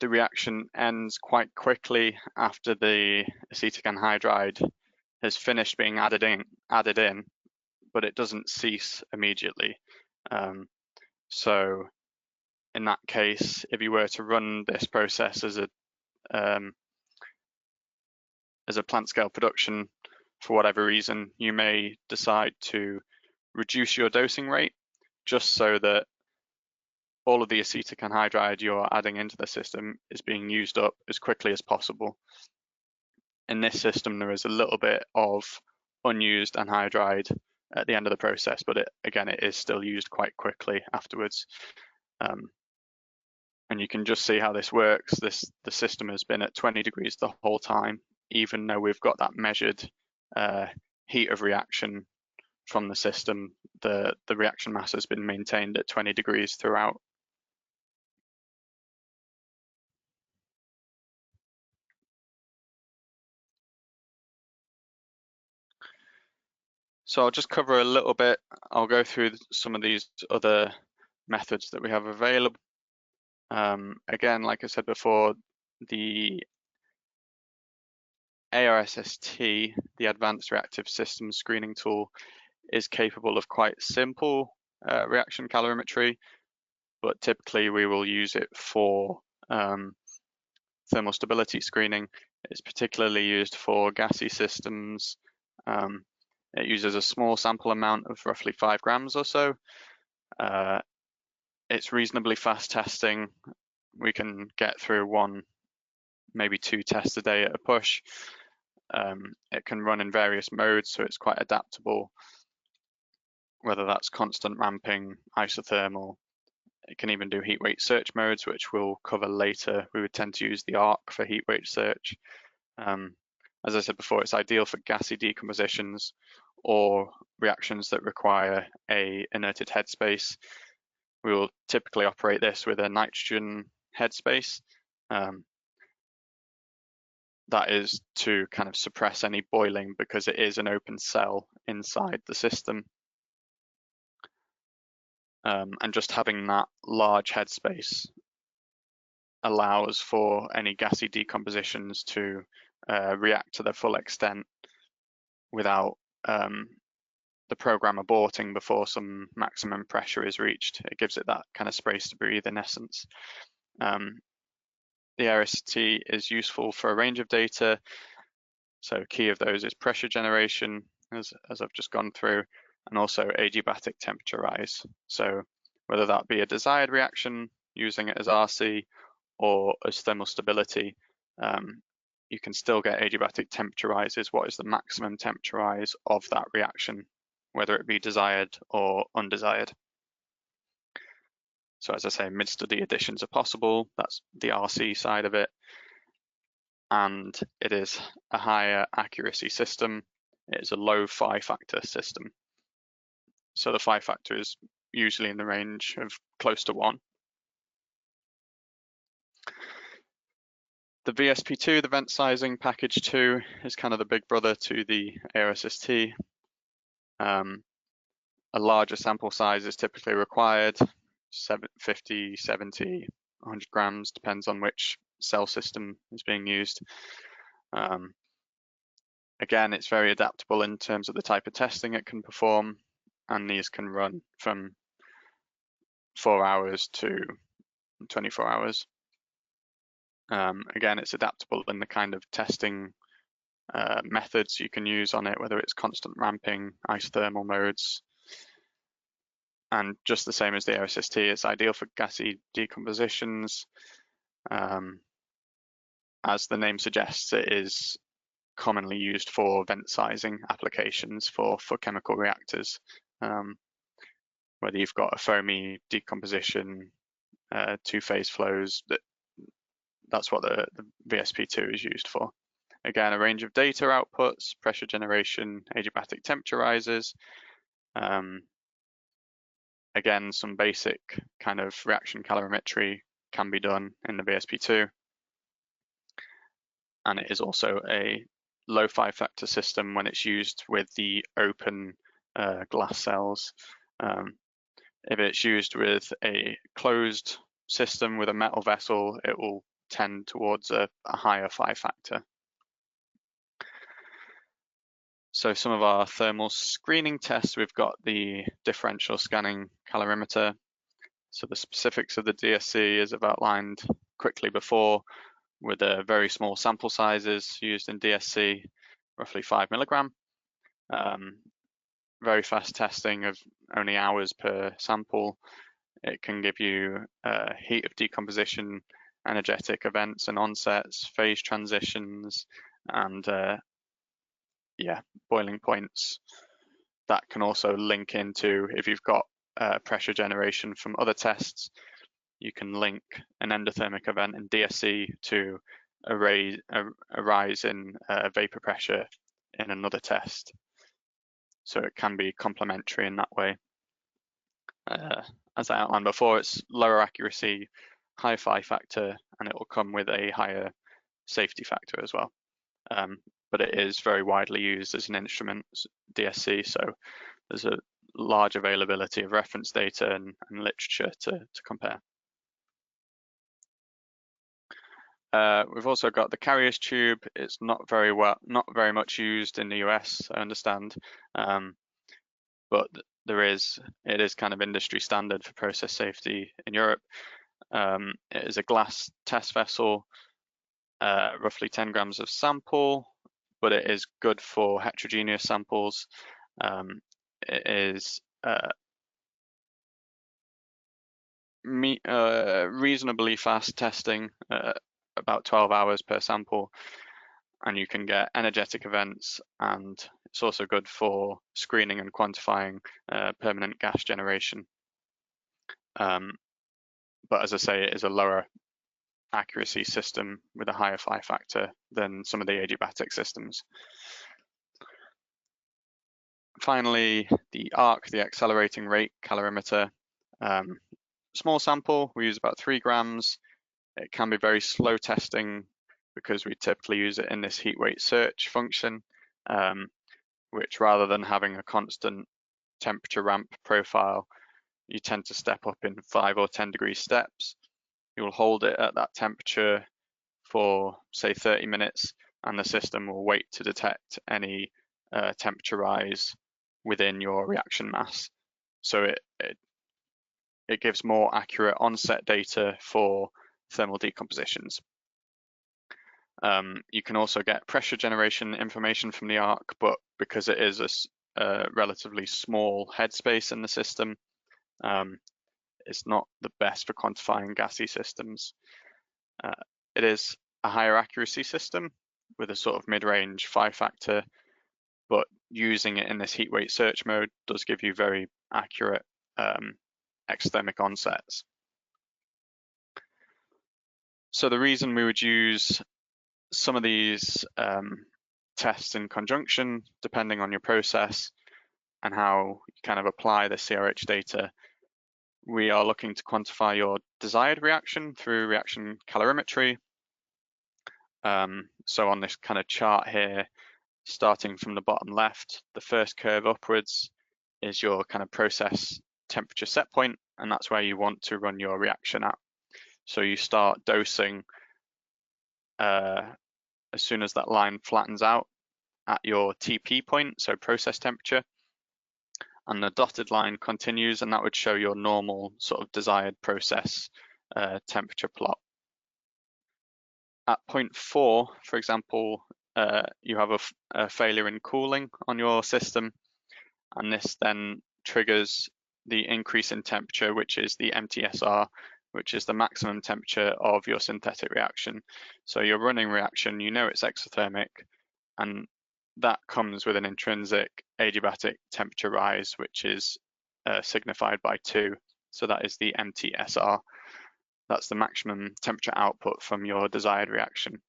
the reaction ends quite quickly after the acetic anhydride has finished being added in, but it doesn't cease immediately. So in that case, if you were to run this process as a plant scale production, for whatever reason, you may decide to reduce your dosing rate just so that all of the acetic anhydride you're adding into the system is being used up as quickly as possible. in this system there is a little bit of unused anhydride at the end of the process, but again it is still used quite quickly afterwards. And you can just see how this works. The system has been at 20 degrees the whole time, even though we've got that measured heat of reaction from the system. The reaction mass has been maintained at 20 degrees throughout. So I'll just cover a little bit. I'll go through some of these other methods that we have available. Again, like I said before, the ARSST, the Advanced Reactive Systems Screening Tool, is capable of quite simple reaction calorimetry, but typically we will use it for thermal stability screening. It's particularly used for gassy systems. It uses a small sample amount of roughly 5 grams or so. It's reasonably fast testing. We can get through 1, maybe 2 tests a day at a push. It can run in various modes, so it's quite adaptable, whether that's constant ramping, isothermal. It can even do heat rate search modes, which we'll cover later. We would tend to use the ARC for heat rate search. As I said before, it's ideal for gassy decompositions or reactions that require a inerted headspace. We will typically operate this with a nitrogen headspace. That is to kind of suppress any boiling because it is an open cell inside the system. And just having that large headspace allows for any gassy decompositions to react to their full extent without the program aborting before some maximum pressure is reached. It gives it that kind of space to breathe in essence. The RST is useful for a range of data. So key of those is pressure generation, as I've just gone through, and also adiabatic temperature rise. So whether that be a desired reaction using it as RC or as thermal stability, you can still get adiabatic temperature rises. What is the maximum temperature rise of that reaction, whether it be desired or undesired? So as I say, mid-study additions are possible. That's the RC side of it. And it is a higher accuracy system. It is a low phi factor system. So the phi factor is usually in the range of close to 1. The VSP2, the vent sizing package 2, is kind of the big brother to the ARSST. A larger sample size is typically required, 50, 70, 100 grams, depends on which cell system is being used. Again, it's very adaptable in terms of the type of testing it can perform, and these can run from 4 hours to 24 hours. Again, it's adaptable in the kind of testing methods you can use on it, whether it's constant ramping, isothermal modes. And just the same as the RSST, it's ideal for gassy decompositions. As the name suggests, it is commonly used for vent sizing applications for chemical reactors. Whether you've got a foamy decomposition, two-phase flows, that's what the VSP2 is used for. Again, a range of data outputs, pressure generation, adiabatic temperature rises. Again, some basic kind of reaction calorimetry can be done in the VSP2. And it is also a low phi factor system when it's used with the open glass cells. If it's used with a closed system with a metal vessel, it will tend towards a higher phi factor. So some of our thermal screening tests, we've got the differential scanning calorimeter. So the specifics of the DSC, as I've outlined quickly before, with the very small sample sizes used in DSC, roughly 5 milligram. Very fast testing of only hours per sample. It can give you heat of decomposition, energetic events and onsets, phase transitions, and boiling points. That can also link into, if you've got pressure generation from other tests, you can link an endothermic event in DSE to a rise in vapor pressure in another test. So it can be complementary in that way. As I outlined before, it's lower accuracy, high phi factor, and it will come with a higher safety factor as well. But it is very widely used as an instrument, DSE, so there's a large availability of reference data and literature to compare. We've also got the carrier's tube. It's not very much used in the US, I understand, but it is kind of industry standard for process safety in Europe. It is a glass test vessel, roughly 10 grams of sample, but it is good for heterogeneous samples. It is reasonably fast testing, about 12 hours per sample, and you can get energetic events, and it's also good for screening and quantifying permanent gas generation. But as I say, it is a lower accuracy system with a higher phi factor than some of the adiabatic systems. Finally, the ARC, the accelerating rate calorimeter. Small sample, we use about 3 grams. It can be very slow testing because we typically use it in this heat weight search function, which rather than having a constant temperature ramp profile, you tend to step up in 5 or 10 degree steps. You'll hold it at that temperature for, say, 30 minutes, and the system will wait to detect any temperature rise within your reaction mass. So it gives more accurate onset data for thermal decompositions. You can also get pressure generation information from the ARC, but because it is a relatively small headspace in the system, it's not the best for quantifying gassy systems. It is a higher accuracy system with a sort of mid-range phi factor, but using it in this heat weight search mode does give you very accurate exothermic onsets. So the reason we would use some of these tests in conjunction, depending on your process and how you kind of apply the CRH data, we are looking to quantify your desired reaction through reaction calorimetry. So on this kind of chart here, starting from the bottom left, the first curve upwards is your kind of process temperature set point, and that's where you want to run your reaction at. So you start dosing as soon as that line flattens out at your TP point, so process temperature, and the dotted line continues, and that would show your normal sort of desired process temperature plot. At point 4, for example, you have a failure in cooling on your system, and this then triggers the increase in temperature, which is the MTSR, which is the maximum temperature of your synthetic reaction. So your running reaction, you know it's exothermic, and that comes with an intrinsic adiabatic temperature rise, which is signified by 2. So that is the MTSR. That's the maximum temperature output from your desired reaction.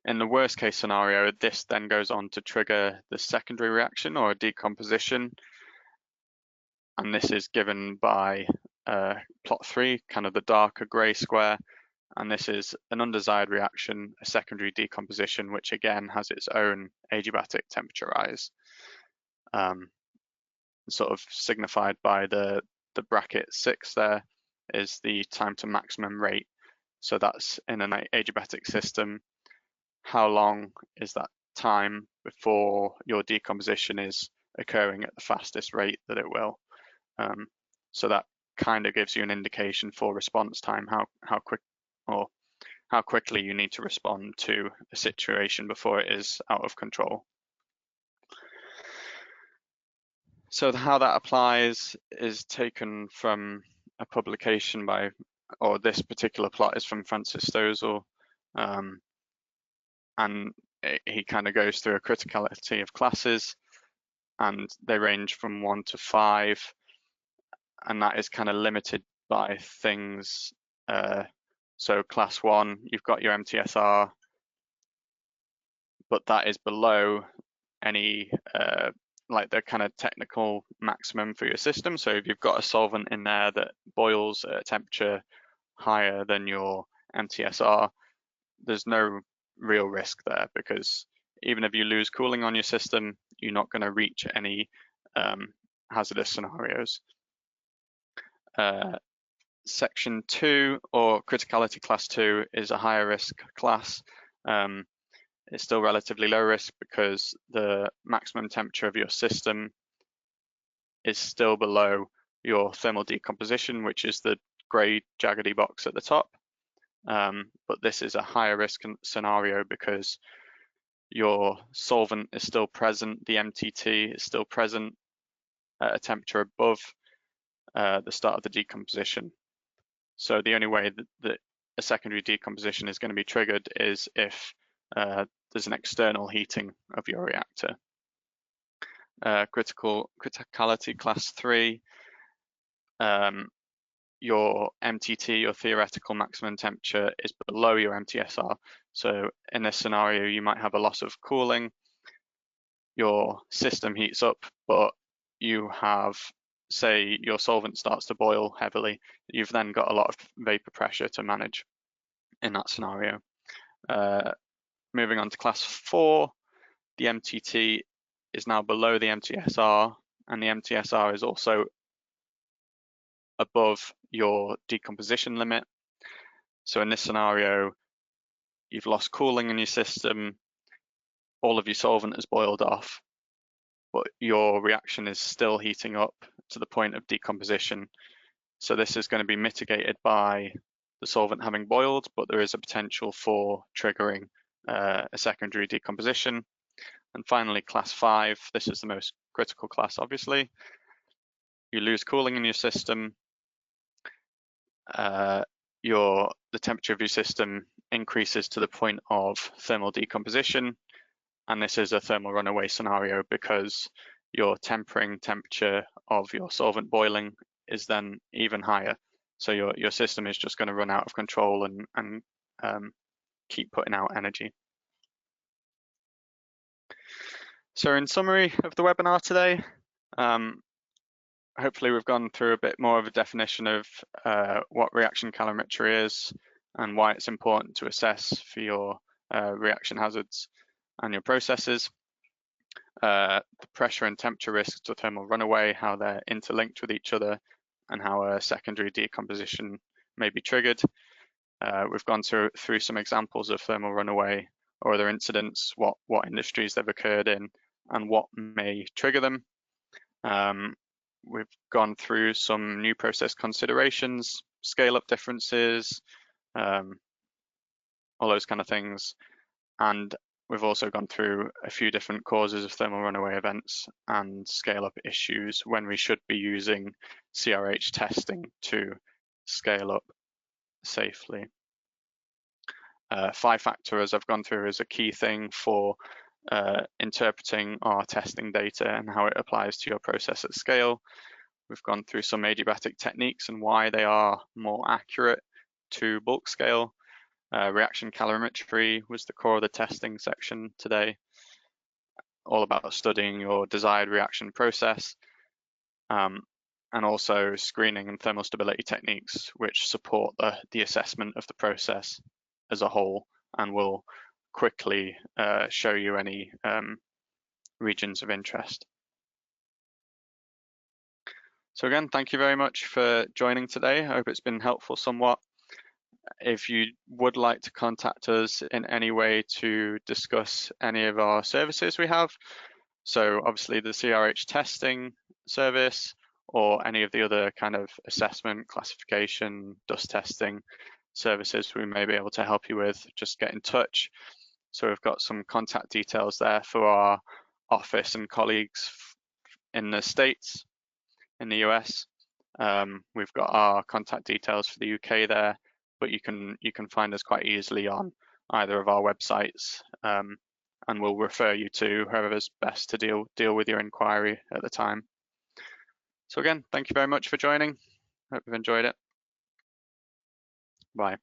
In the worst case scenario, this then goes on to trigger the secondary reaction or a decomposition. And this is given by plot 3, kind of the darker gray square. And this is an undesired reaction, a secondary decomposition, which again has its own adiabatic temperature rise. Sort of signified by the bracket 6 there is the time to maximum rate. So that's in an adiabatic system. How long is that time before your decomposition is occurring at the fastest rate that it will? So that kind of gives you an indication for response time, how quickly you need to respond to a situation before it is out of control. So how that applies is taken from a publication by, or this particular plot is from Francis Stozel, and he kind of goes through a criticality of classes, and they range from 1 to 5, and that is kind of limited by things. So class 1, you've got your MTSR, but that is below any like the kind of technical maximum for your system. So if you've got a solvent in there that boils at a temperature higher than your MTSR, there's no real risk there, because even if you lose cooling on your system, you're not going to reach any hazardous scenarios. Section 2, or criticality class 2, is a higher risk class. It's still relatively low risk because the maximum temperature of your system is still below your thermal decomposition, which is the grey jaggedy box at the top. But this is a higher risk scenario because your solvent is still present, the MTT is still present at a temperature above the start of the decomposition. So the only way that a secondary decomposition is going to be triggered is if there's an external heating of your reactor. Criticality class 3, your MTT, your theoretical maximum temperature, is below your MTSR. So in this scenario, you might have a loss of cooling, your system heats up, but you have, say, your solvent starts to boil heavily, you've then got a lot of vapor pressure to manage in that scenario. Moving on to class 4, the MTT is now below the MTSR, and the MTSR is also above your decomposition limit. So in this scenario, you've lost cooling in your system, all of your solvent has boiled off, but your reaction is still heating up to the point of decomposition. So this is going to be mitigated by the solvent having boiled, but there is a potential for triggering a secondary decomposition. And finally, class 5, this is the most critical class, obviously. You lose cooling in your system, the temperature of your system increases to the point of thermal decomposition, and this is a thermal runaway scenario because your tempering temperature of your solvent boiling is then even higher. So your system is just going to run out of control and keep putting out energy. So in summary of the webinar today, hopefully we've gone through a bit more of a definition of what reaction calorimetry is and why it's important to assess for your reaction hazards and your processes. The pressure and temperature risks to thermal runaway, how they're interlinked with each other, and how a secondary decomposition may be triggered. We've gone through some examples of thermal runaway or other incidents, what industries they've occurred in, and what may trigger them. We've gone through some new process considerations, scale-up differences, all those kind of things. And we've also gone through a few different causes of thermal runaway events and scale-up issues when we should be using CRH testing to scale up safely. 5-factor, as I've gone through, is a key thing for interpreting our testing data and how it applies to your process at scale. We've gone through some adiabatic techniques and why they are more accurate to bulk scale. Reaction calorimetry was the core of the testing section today, all about studying your desired reaction process, and also screening and thermal stability techniques which support the assessment of the process as a whole and will quickly show you any regions of interest. So again, thank you very much for joining today. I hope it's been helpful somewhat. If you would like to contact us in any way to discuss any of our services we have, so obviously the CRH testing service or any of the other kind of assessment, classification, dust testing services we may be able to help you with, just get in touch. So we've got some contact details there for our office and colleagues in the States, in the US. We've got our contact details for the UK there, but you can find us quite easily on either of our websites, and and we'll refer you to whoever's best to deal with your inquiry at the time. So again, thank you very much for joining. Hope you've enjoyed it. Bye.